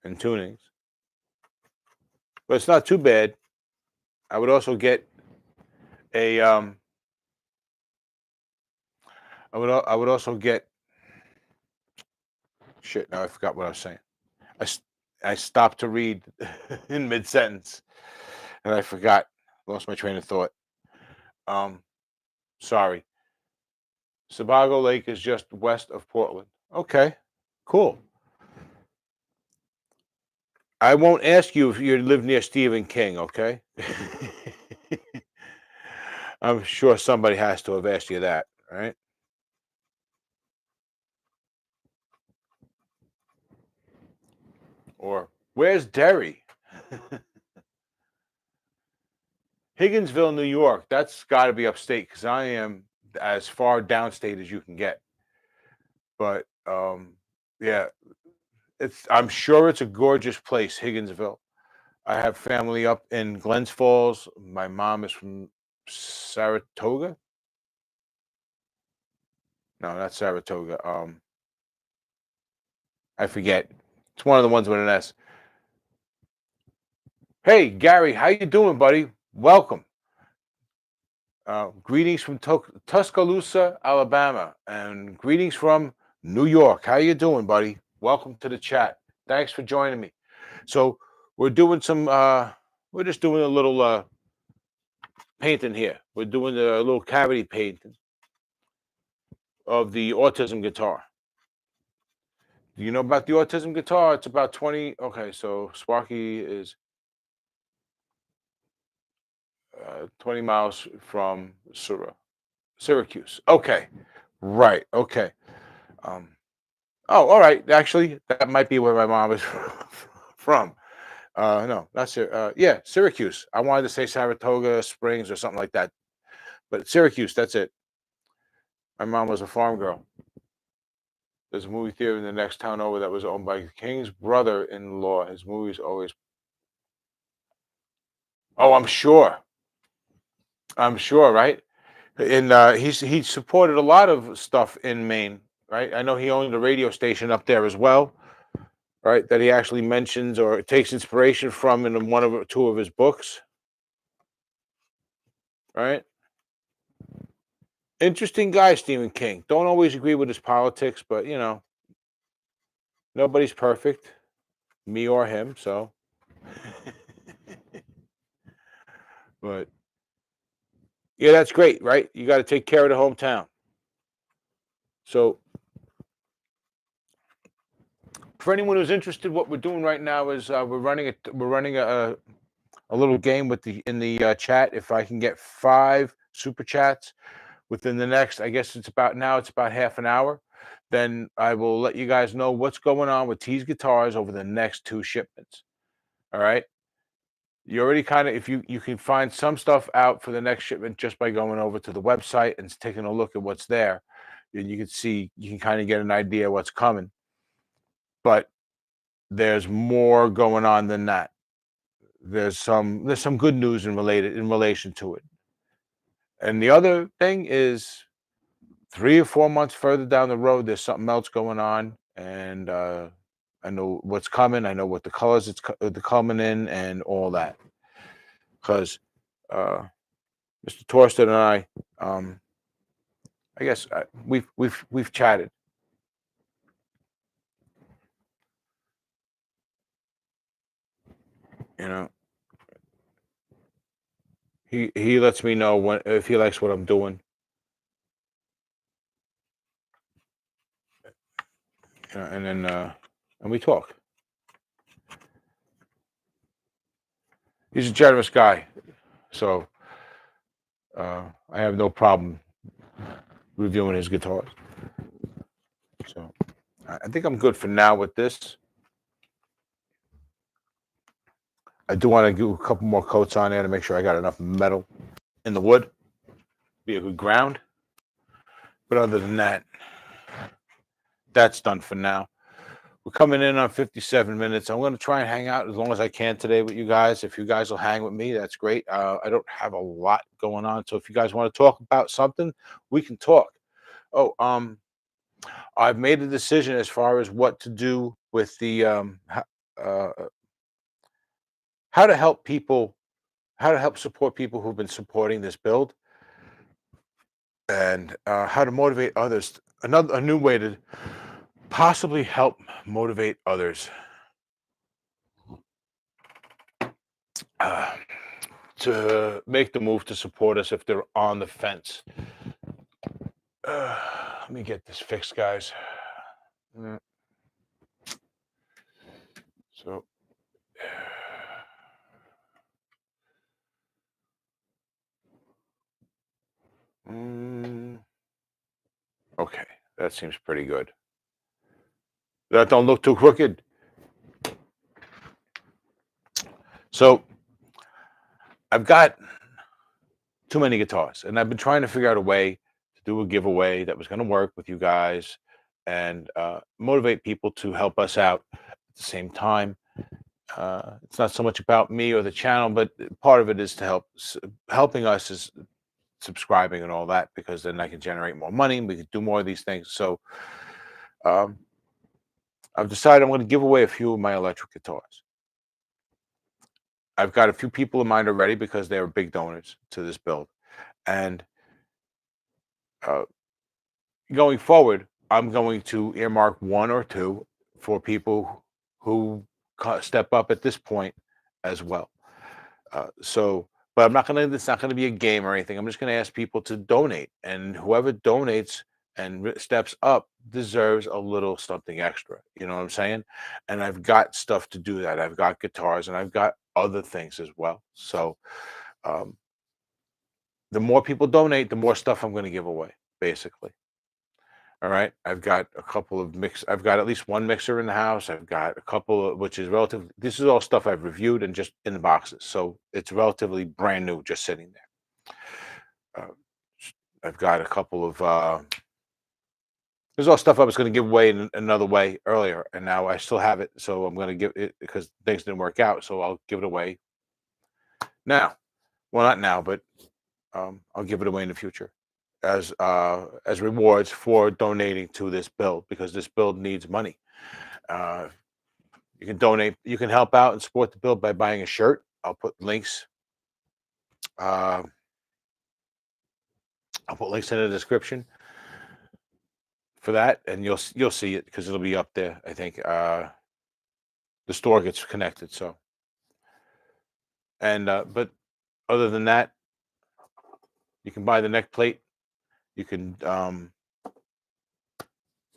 and tunings. But it's not too bad. I would also get a I would also get shit. Now I forgot what I was saying. I I stopped to read in mid sentence and I forgot. Lost my train of thought. Um, sorry. Sebago Lake is just west of Portland. Okay, cool. I won't ask you if you live near Stephen King, okay? I'm sure somebody has to have asked you that, right? Or where's Derry? Higginsville, New York. That's got to be upstate because I am as far downstate as you can get. But yeah, I'm sure it's a gorgeous place, Higginsville. I have family up in Glens Falls. My mom is from Saratoga. No, not Saratoga. I forget. It's one of the ones with an S. Hey, Gary, how you doing, buddy? Welcome. Greetings from Tuscaloosa, Alabama, and greetings from New York. How you doing, buddy? Welcome to the chat. Thanks for joining me. So we're doing some. We're just doing a little painting here. We're doing a little cavity painting of the autism guitar. Do you know about the autism guitar? It's about 20. Okay, so Sparky is 20 miles from Syracuse. Okay, right. Okay. Um, oh, all right. Actually, that might be where my mom is from. No, not yeah, Syracuse. I wanted to say Saratoga Springs or something like that, but Syracuse. That's it. My mom was a farm girl. There's a movie theater in the next town over that was owned by the King's brother-in-law. His movies always. Oh, I'm sure. I'm sure, right? And he supported a lot of stuff in Maine, right? I know he owned a radio station up there as well, right? That he actually mentions or takes inspiration from in one of two of his books, right? Interesting guy, Stephen King. Don't always agree with his politics, but nobody's perfect, me or him. So, but yeah, that's great, right? You got to take care of the hometown. So, for anyone who's interested, what we're doing right now is we're running a little game with the in the chat. If I can get 5 super chats within the next, I guess it's about half an hour, then I will let you guys know what's going on with T's Guitars over the next 2 shipments. All right. You already kind of, if you can find some stuff out for the next shipment just by going over to the website and taking a look at what's there, and you can kind of get an idea what's coming. But there's more going on than that. There's some good news in relation to it. And the other thing is 3 or 4 months further down the road, there's something else going on, and I know what's coming. I know what the colors the coming in and all that. Because Mr. Torsten and I guess we've chatted. You know, he lets me know when if he likes what I'm doing. And then and we talk. He's a generous guy, so I have no problem reviewing his guitars. So I think I'm good for now with this. I do want to do a couple more coats on there to make sure I got enough metal in the wood, be a good ground. But other than that, that's done for now. We're coming in on 57 minutes. I'm going to try and hang out as long as I can today with you guys. If you guys will hang with me, that's great. I don't have a lot going on, so if you guys want to talk about something, we can talk. Oh, I've made a decision as far as what to do with the uh, how to help people, how to help support people who've been supporting this build, and how to motivate others. A new way to possibly help motivate others uh, to make the move to support us if they're on the fence. Let me get this fixed, guys. So, okay, that seems pretty good. That don't look too crooked. So, I've got too many guitars, and I've been trying to figure out a way to do a giveaway that was going to work with you guys and motivate people to help us out at the same time. It's not so much about me or the channel, but part of it is to helping us is subscribing and all that, because then I can generate more money and we can do more of these things. So um, I've decided I'm going to give away a few of my electric guitars. I've got a few people in mind already because they were big donors to this build, and uh, going forward, I'm going to earmark one or two for people who step up at this point as well. But I'm not gonna. It's not gonna be a game or anything. I'm just gonna ask people to donate, and whoever donates and steps up deserves a little something extra. You know what I'm saying? And I've got stuff to do that. I've got guitars, and I've got other things as well. So um, the more people donate, the more stuff I'm going to give away, basically. All right. I've got a couple of I've got at least one mixer in the house. I've got a couple of, which is relative. This is all stuff I've reviewed and just in the boxes. So it's relatively brand new, just sitting there. I've got a couple of, there's all stuff I was going to give away in another way earlier. And now I still have it. So I'm going to give it because things didn't work out. So I'll give it away now. Well, not now, but I'll give it away in the future as rewards for donating to this build because this build needs money. Uh, you can donate, you can help out and support the build by buying a shirt. I'll put links. Uh, I'll put links in the description for that, and you'll see it because it'll be up there. I think the store gets connected. So, and but other than that, you can buy the neck plate. You can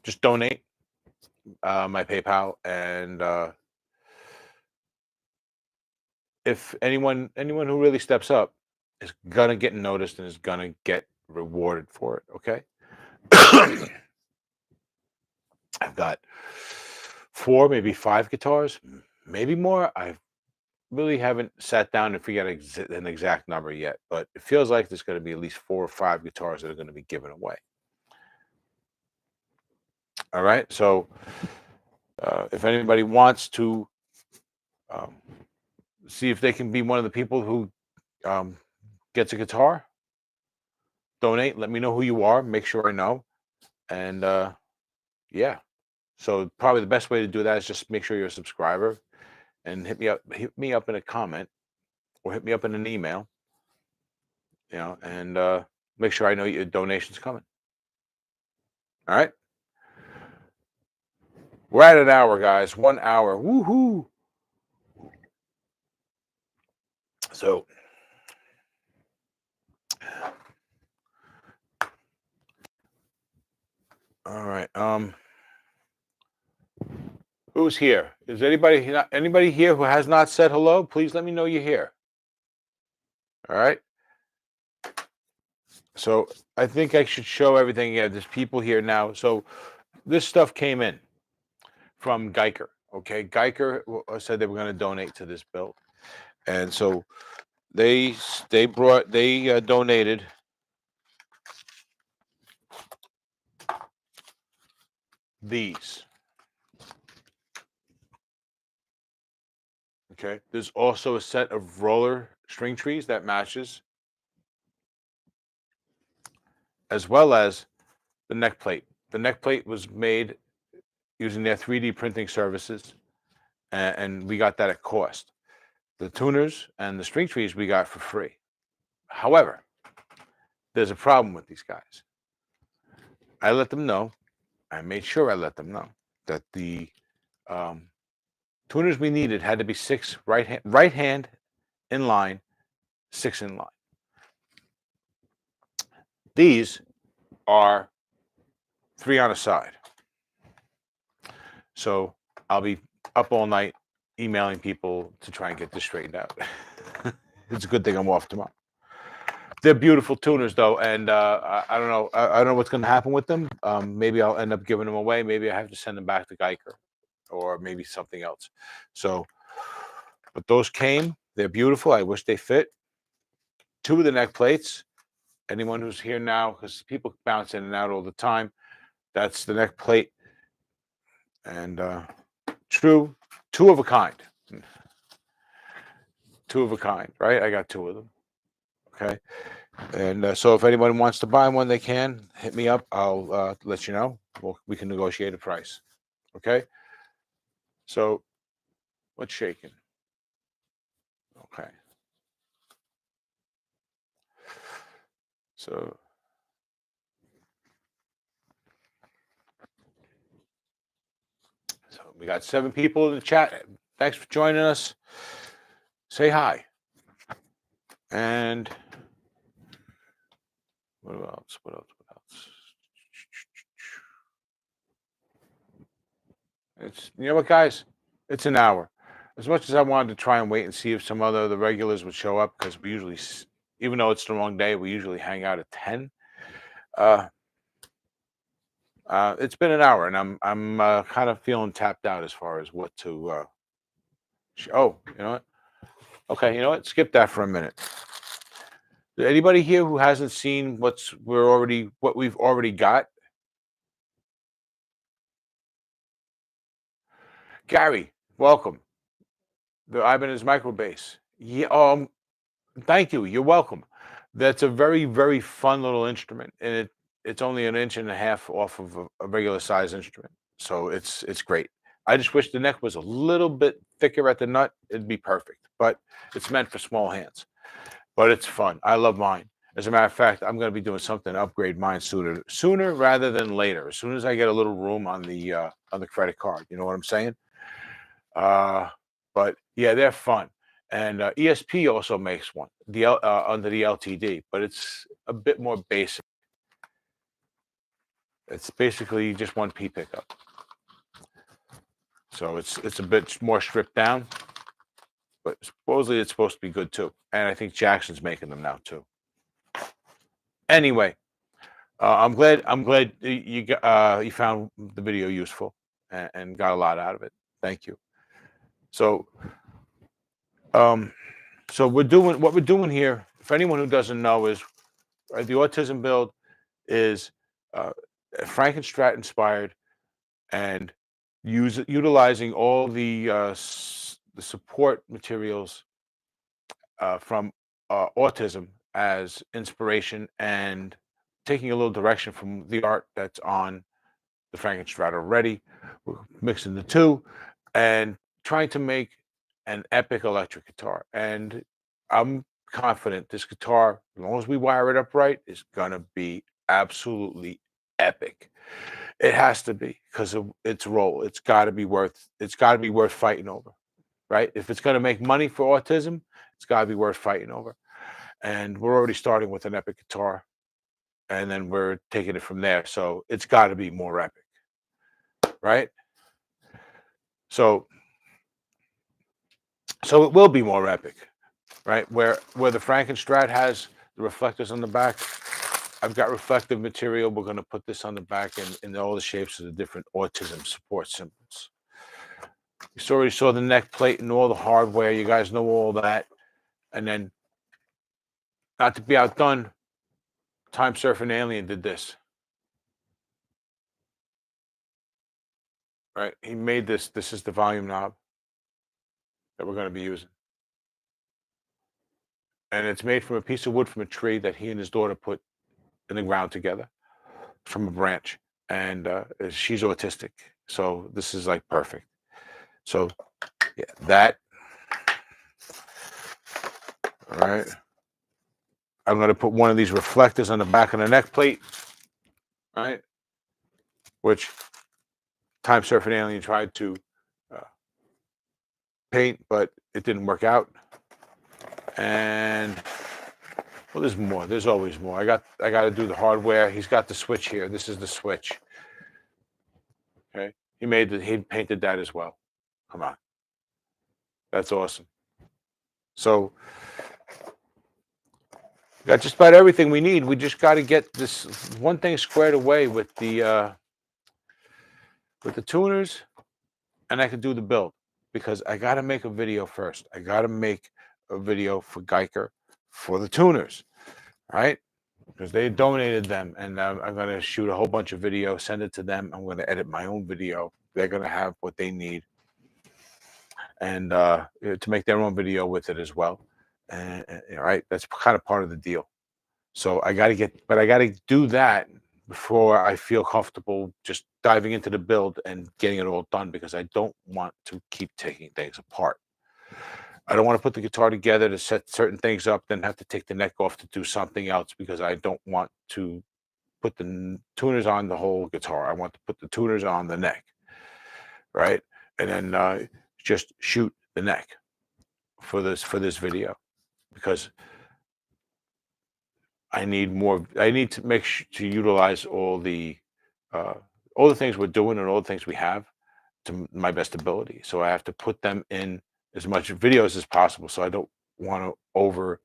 just donate my PayPal, and if anyone who really steps up is gonna get noticed and is gonna get rewarded for it. Okay. I've got four, maybe five guitars, maybe more. I really haven't sat down and figured out an exact number yet, but it feels like there's going to be at least 4 or 5 guitars that are going to be given away. All right. So if anybody wants to um, see if they can be one of the people who um, gets a guitar, donate. Let me know who you are. Make sure I know. And yeah. So probably the best way to do that is just make sure you're a subscriber and hit me up in a comment or hit me up in an email, and make sure I know your donation's coming. All right. We're at an hour, guys. 1 hour. Woohoo. So all right. Who's here? Is anybody here who has not said hello? Please let me know you're here. All right. So I think I should show everything. Yeah, there's people here now. So this stuff came in from Geiger. Okay, Geiger said they were going to donate to this build, and so they donated these. Okay, there's also a set of roller string trees that matches, as well as the neck plate. The neck plate was made using their 3D printing services, and we got that at cost. The tuners and the string trees we got for free. However, there's a problem with these guys. I let them know. I made sure I let them know that the tuners we needed had to be 6 right hand in line, 6 in line. These are 3 on a side. So I'll be up all night emailing people to try and get this straightened out. It's a good thing I'm off tomorrow. They're beautiful tuners, though, and I don't know. I don't know what's going to happen with them. Maybe I'll end up giving them away. Maybe I have to send them back to Geiger, or maybe something else. So, but those came. They're beautiful. I wish they fit. 2 of the neck plates. Anyone who's here now, because people bounce in and out all the time, that's the neck plate. And true, 2 of a kind. 2 of a kind, right? I got 2 of them. Okay. And so if anyone wants to buy one, they can hit me up. I'll let you know. We can negotiate a price. Okay. So what's shaking? Okay. So, we got 7 people in the chat. Thanks for joining us. Say hi. And what else? What else? What else? It's, you know what, guys? It's an hour. As much as I wanted to try and wait and see if some other of the regulars would show up, because we usually, even though it's the wrong day, we usually hang out at 10. Uh, it's been an hour, and I'm kind of feeling tapped out as far as what to. Oh, you know what? Okay, you know what? Skip that for a minute. Anybody here who hasn't seen what we've already got? Gary, welcome. The Ibanez microbase. Yeah. Thank you. You're welcome. That's a very, very fun little instrument, and it's only an inch and a half off of a regular size instrument, so it's great. I just wish the neck was a little bit thicker at the nut. It'd be perfect, but it's meant for small hands. But it's fun. I love mine. As a matter of fact, I'm going to be doing something to upgrade mine sooner rather than later. As soon as I get a little room on the credit card, you know what I'm saying? Uh, but yeah, they're fun. And ESP also makes one under the LTD, but it's a bit more basic. It's basically just one P pickup, so it's a bit more stripped down. But supposedly it's supposed to be good too, and I think Jackson's making them now too. Anyway, I'm glad you found the video useful and got a lot out of it. Thank you. So um, so what we're doing here. For anyone who doesn't know, is the autism build is uh, Frankenstrat inspired and utilizing all the support materials from autism as inspiration and taking a little direction from the art that's on the Frankenstrat already. We're mixing the two and trying to make an epic electric guitar. And I'm confident this guitar, as long as we wire it up right, is gonna be absolutely epic. It has to be because of its role. It's gotta be worth fighting over, right? If it's gonna make money for autism, it's gotta be worth fighting over. And we're already starting with an epic guitar, and then we're taking it from there. So it's gotta be more epic, right? So it will be more epic, right? Where the Frankenstrat has the reflectors on the back, I've got reflective material. We're going to put this on the back in all the shapes of the different autism support symbols. You already saw the neck plate and all the hardware. You guys know all that. And then, not to be outdone, Time Surfing Alien did this. Right? He made this. This is the volume knob that we're going to be using. And it's made from a piece of wood from a tree that he and his daughter put in the ground together from a branch. And she's autistic. So this is like perfect. So yeah, that. All right. I'm going to put one of these reflectors on the back of the neck plate. Right. Which Time Surfing Alien tried to uh, paint, but it didn't work out. And well, there's more. There's always more. I got to do the hardware. He's got the switch here. This is the switch. Okay. He painted that as well. Come on. That's awesome. So got just about everything we need. We just got to get this one thing squared away with the tuners, and I can do the build because I got to make a video first. I got to make a video for Geiger for the tuners, right? Because they donated them, and I'm going to shoot a whole bunch of video, send it to them. I'm going to edit my own video. They're going to have what they need, and to make their own video with it as well. And right, that's kind of part of the deal. So I got to do that before I feel comfortable just diving into the build and getting it all done, because I don't want to keep taking things apart. I don't want to put the guitar together to set certain things up, then have to take the neck off to do something else because I don't want to put the tuners on the whole guitar. I want to put the tuners on the neck, right? And then just shoot the neck for this video because I need more. I need to to utilize uh, all the things we're doing and all the things we have to my best ability. So I have to put them in as much videos as possible. So I don't want to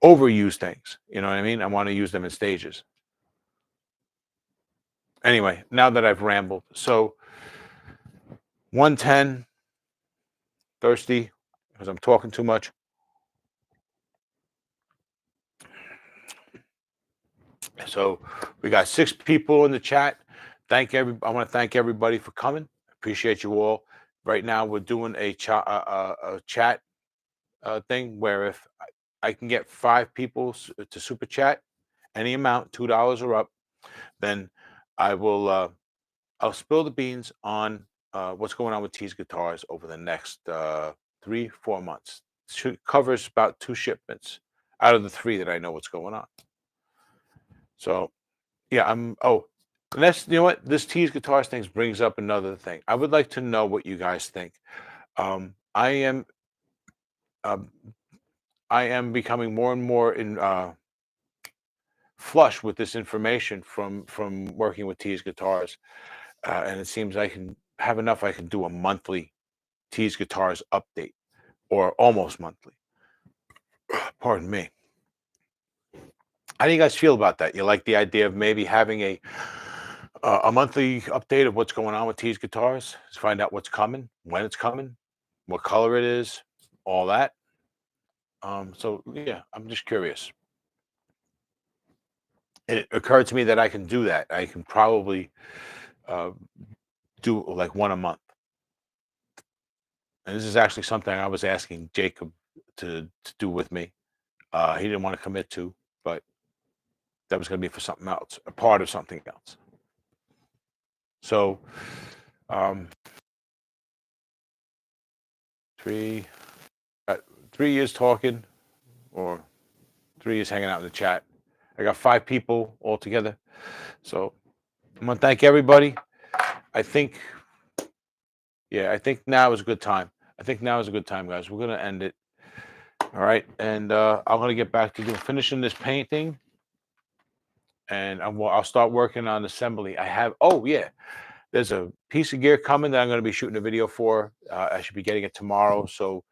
overuse things. You know what I mean? I want to use them in stages. Anyway, now that I've rambled, so 110, thirsty because I'm talking too much. So we got 6 people in the chat. I want to thank everybody for coming. Appreciate you all. Right now we're doing a chat thing where if I can get 5 people to super chat any amount, $2 or up, then I will I'll spill the beans on what's going on with T's Guitars over the next 3-4 months. Covers about 2 shipments out of the 3 that I know what's going on. So yeah, and that's, you know what, this T's Guitars thing brings up another thing. I would like to know what you guys think. I am um, I am becoming more and more in flush with this information from working with T's Guitars, and it seems I can have enough. I can do a monthly T's Guitars update, or almost monthly. Pardon me. How do you guys feel about that? You like the idea of maybe having a monthly update of what's going on with T's Guitars? Just find out what's coming, when it's coming, what color it is, all that. So yeah, I'm just curious. It occurred to me that I can do that. I can probably uh, do like one a month. And this is actually something I was asking Jacob to do with me. He didn't want to commit to, but that was going to be for something else, a part of something else. So, um, 3 3 years talking, or 3 years hanging out in the chat. I got 5 people all together. So I'm gonna thank everybody. I think, yeah, I think now is a good time. I think now is a good time, guys. We're gonna end it. All right, and I'm gonna get back to finishing this painting, and I'll start working on assembly. Oh yeah, there's a piece of gear coming that I'm gonna be shooting a video for. I should be getting it tomorrow, so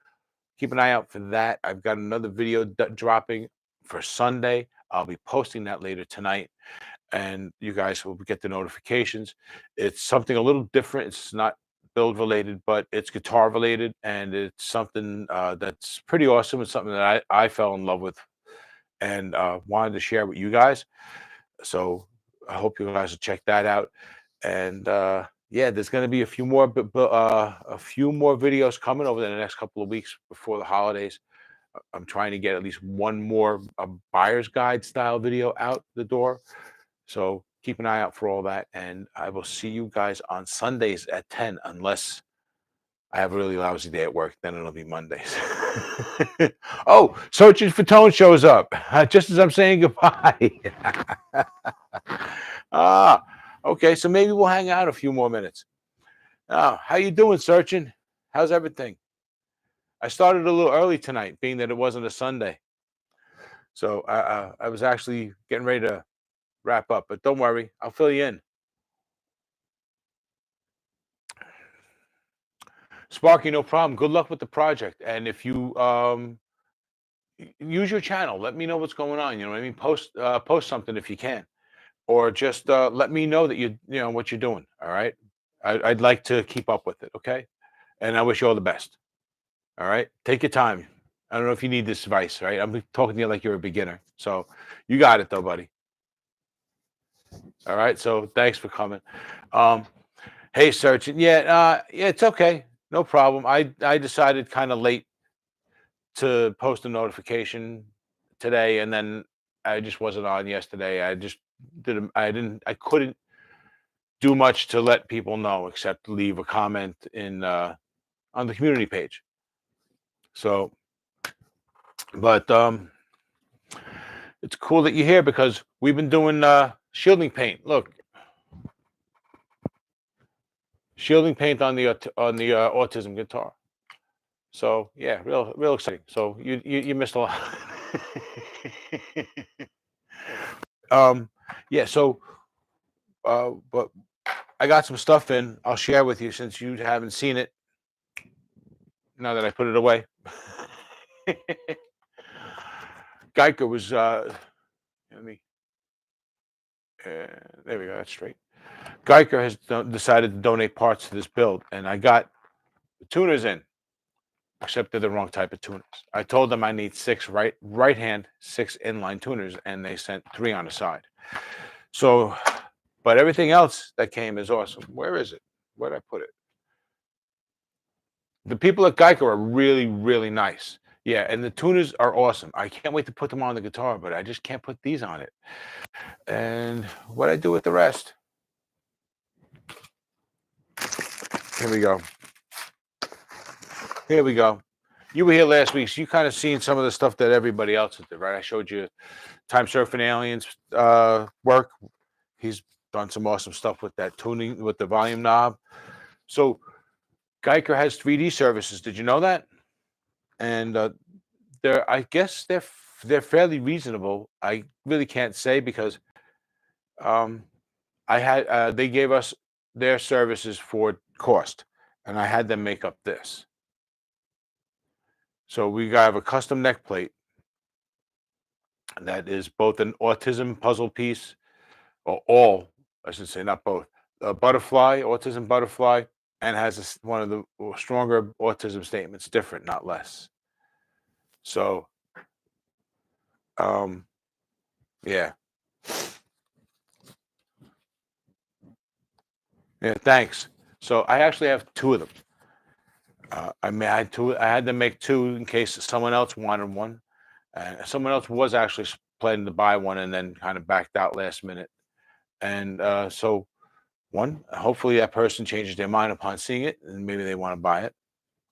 keep an eye out for that. I've got another video dropping for Sunday. I'll be posting that later tonight, and you guys will get the notifications. It's something a little different. It's not build related, but it's guitar related, and it's something that's pretty awesome. It's something that I fell in love with and wanted to share with you guys. So I hope you guys will check that out. And yeah, there's going to be a few more videos coming over the next couple of weeks before the holidays. I'm trying to get at least one more buyer's guide style video out the door. So keep an eye out for all that. And I will see you guys on Sundays at 10, unless I have a really lousy day at work. Then it'll be Mondays. Oh, Searching for Tone shows up just as I'm saying goodbye. Okay. So maybe we'll hang out a few more minutes. How you doing, Searching? How's everything? I started a little early tonight, being that it wasn't a Sunday. So I was actually getting ready to wrap up, but don't worry, I'll fill you in. Sparky, no problem. Good luck with the project. And if you use your channel, let me know what's going on. You know what I mean? Post something if you can, or just let me know that you know what you're doing. All right. I'd like to keep up with it. Okay. And I wish you all the best. All right. Take your time. I don't know if you need this advice, right? I'm talking to you like you're a beginner. So you got it though, buddy. All right. So thanks for coming. Hey, Searching. Yeah, it's okay. No problem. I decided kind of late to post a notification today, and then I just wasn't on yesterday. I just didn't. I couldn't do much to let people know except leave a comment in on the community page. So, but it's cool that you're here because we've been doing shielding paint. Look, shielding paint on the autism guitar. So yeah, real exciting. So you missed a lot. um, yeah. So but I got some stuff in. I'll share with you since you haven't seen it. Now that I put it away, Geico was. Let me. There we go. That's straight. Geico has decided to donate parts to this build, and I got the tuners in, except they're the wrong type of tuners. I told them I need 6 right hand, 6 inline tuners, and they sent 3 on the side. So, but everything else that came is awesome. Where is it? Where'd I put it? The people at Geico are really nice. Yeah, and the tuners are awesome. I can't wait to put them on the guitar, but I just can't put these on it. And what I do with the rest? Here we go. Here we go. You were here last week, so you kind of seen some of the stuff that everybody else did, right? I showed you Time Surfing Aliens work. He's done some awesome stuff with that tuning with the volume knob. So Geico has 3D services. Did you know that? And I guess they're fairly reasonable. I really can't say because um, I had they gave us their services for cost, and I had them make up this. So we have a custom neck plate that is both an autism puzzle piece, or all, I should say, not both. A butterfly, autism butterfly, and has one of the stronger autism statements, different, not less. So, um, yeah, yeah. Thanks. So I actually have 2 of them. I mean, I had 2. I had to make 2 in case someone else wanted one. Someone else was actually planning to buy one and then kind of backed out last minute. And so, one, hopefully that person changes their mind upon seeing it and maybe they want to buy it.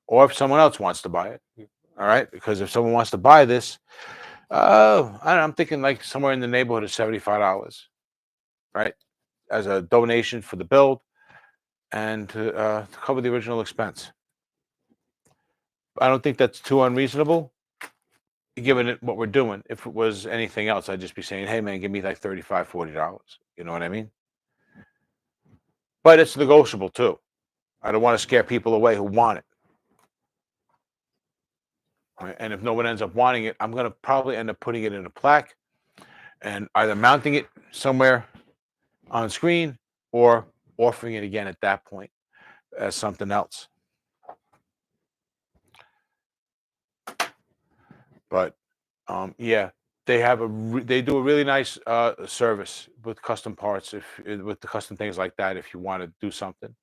Or if someone else wants to buy it. All right. Because if someone wants to buy this, I don't know, I'm thinking like somewhere in the neighborhood of $75, right? As a donation for the build and to cover the original expense. I don't think that's too unreasonable, given it what we're doing. If it was anything else, I'd just be saying, hey man, give me like $35, $40. You know what I mean? But it's negotiable too. I don't want to scare people away who want it. Right? And if no one ends up wanting it, I'm going to probably end up putting it in a plaque and either mounting it somewhere on screen or offering it again at that point as something else. But yeah, they do a really nice service with custom parts with the custom things like that if you want to do something.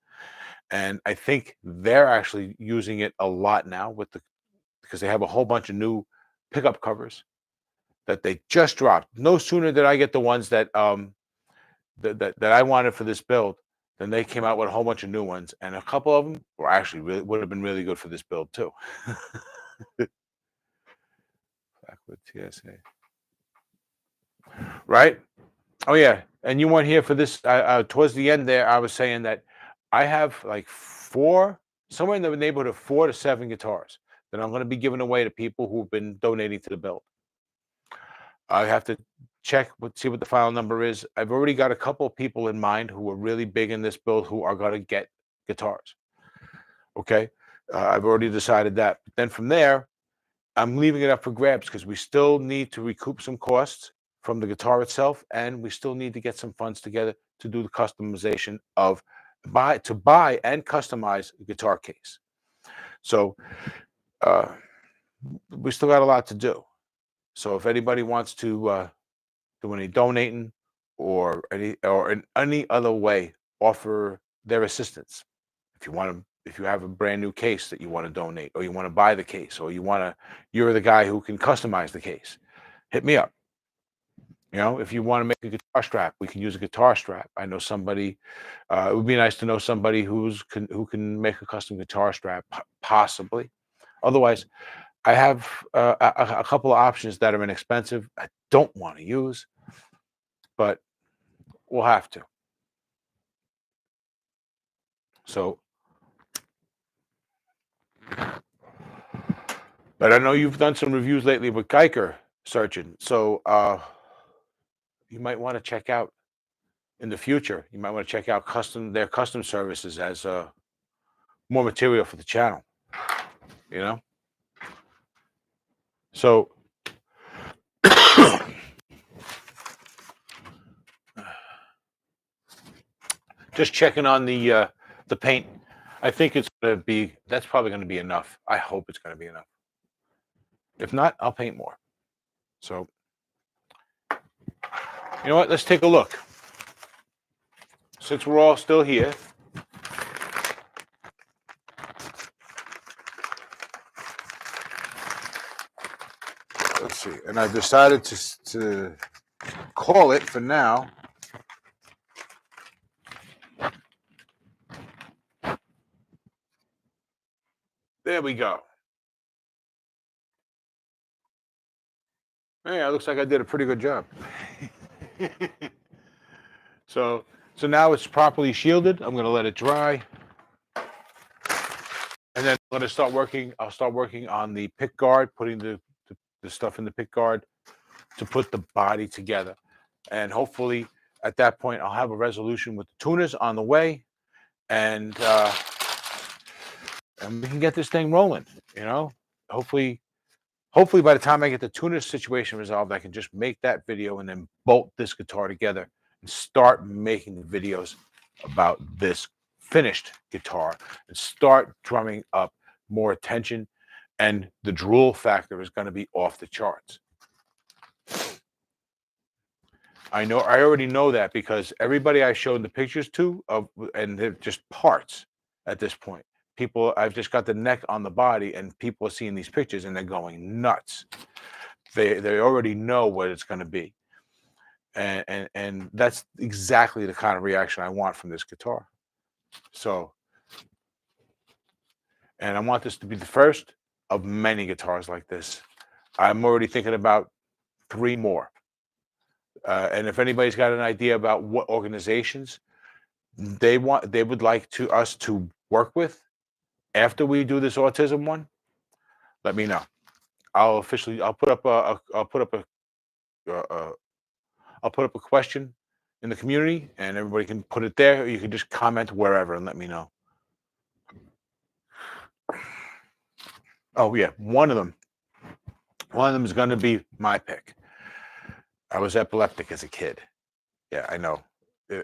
And I think they're actually using it a lot now because they have a whole bunch of new pickup covers that they just dropped. No sooner did I get the ones that I wanted for this build, then they came out with a whole bunch of new ones, and a couple of them were actually would have been really good for this build too. Back with TSA, right? Oh yeah, and you weren't here for this. Towards the end there, I was saying that I have like 4, somewhere in the neighborhood of 4 to 7 guitars that I'm going to be giving away to people who've been donating to the build. I have to see what the final number is. I've already got a couple of people in mind who are really big in this build who are going to get guitars. Okay, I've already decided that. But then from there, I'm leaving it up for grabs because we still need to recoup some costs from the guitar itself, and we still need to get some funds together to do the customization of buy and customize a guitar case. So uh, we still got a lot to do. So if anybody wants to do any donating or in any other way offer their assistance, if you want to, if you have a brand new case that you want to donate, or you want to buy the case, or you're the guy who can customize the case, hit me up. You know, if you want to make a guitar strap, we can use a guitar strap. I know somebody. It would be nice to know somebody who can make a custom guitar strap, possibly. Otherwise, I have a couple of options that are inexpensive. I don't want to use, but we'll have to. So, but I know you've done some reviews lately with Geiger searching, so you might want to check out in the future. You might want to check out their custom services as more material for the channel. You know, so just checking on the paint. I think it's gonna be that's probably gonna be enough. I hope it's gonna be enough. If not, I'll paint more. So you know what? Let's take a look. Since we're all still here, let's see. And I decided to call it for now. There we go. Yeah, it looks like I did a pretty good job. so so now it's properly shielded. I'm gonna let it dry. And then I'm gonna start working. I'll start working on the pick guard, putting the stuff in the pick guard to put the body together. And hopefully at that point I'll have a resolution with the tuners on the way, and we can get this thing rolling. You know, hopefully, hopefully by the time I get the tuner situation resolved, I can just make that video and then bolt this guitar together and start making the videos about this finished guitar and start drumming up more attention. And the drool factor is going to be off the charts. I know. I already know that because everybody I showed the pictures to and they're just parts at this point. People, I've just got the neck on the body, and people are seeing these pictures and they're going nuts. They already know what it's going to be, and that's exactly the kind of reaction I want from this guitar. So, and I want this to be the first of many guitars like this. I'm already thinking about 3 more. And if anybody's got an idea about what organizations they would like us to work with after we do this autism one, let me know. I'll put up uh, I'll put up a question in the community, and everybody can put it there. Or you can just comment wherever and let me know. Oh yeah, one of them is going to be my pick. I was epileptic as a kid. Yeah, I know.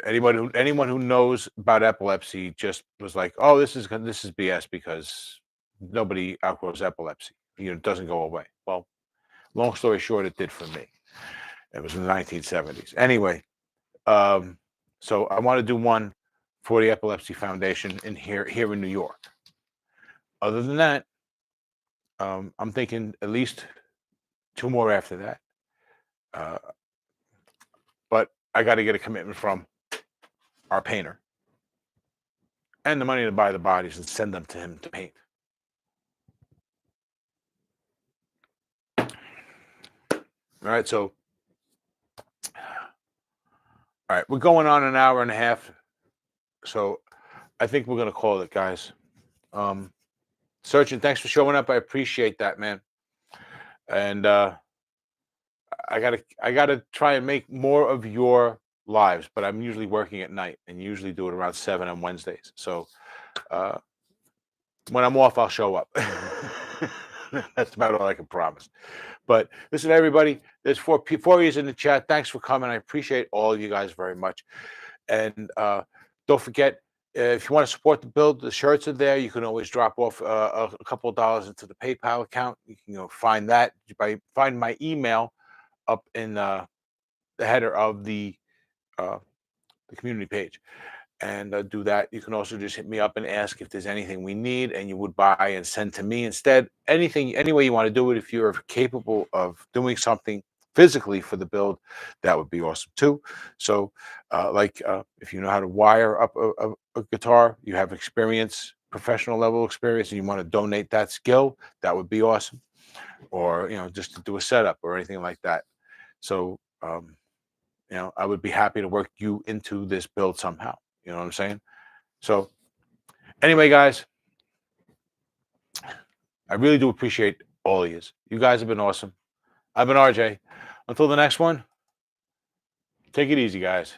Anyone who knows about epilepsy just was like, "Oh, this is BS," because nobody outgrows epilepsy. It doesn't go away. Well, long story short, it did for me. It was in the 1970s. Anyway, so I want to do one for the Epilepsy Foundation here in New York. Other than that, I'm thinking at least 2 more after that. But I got to get a commitment from our painter and the money to buy the bodies and send them to him to paint. All right, so all right, we're going on an hour and a half, so I think we're gonna call it, guys. Searching, thanks for showing up. I appreciate that, man. And I gotta try and make more of your lives, but I'm usually working at night and usually do it around 7 on Wednesdays. So when I'm off, I'll show up. That's about all I can promise. But listen, everybody, there's four years in the chat. Thanks for coming. I appreciate all of you guys very much. And don't forget, if you want to support the build, the shirts are there. You can always drop off a couple of dollars into the PayPal account. You can find that find my email up in the header of the community page, and do that. You can also just hit me up and ask if there's anything we need, and you would buy and send to me instead. Any way you want to do it. If you're capable of doing something physically for the build, that would be awesome too. So, if you know how to wire up a guitar, you have experience professional level experience and you want to donate that skill, that would be awesome. Or, just to do a setup or anything like that. So, I would be happy to work you into this build somehow. You know what I'm saying? So, anyway, guys, I really do appreciate all of you. You guys have been awesome. I've been RJ. Until the next one, take it easy, guys.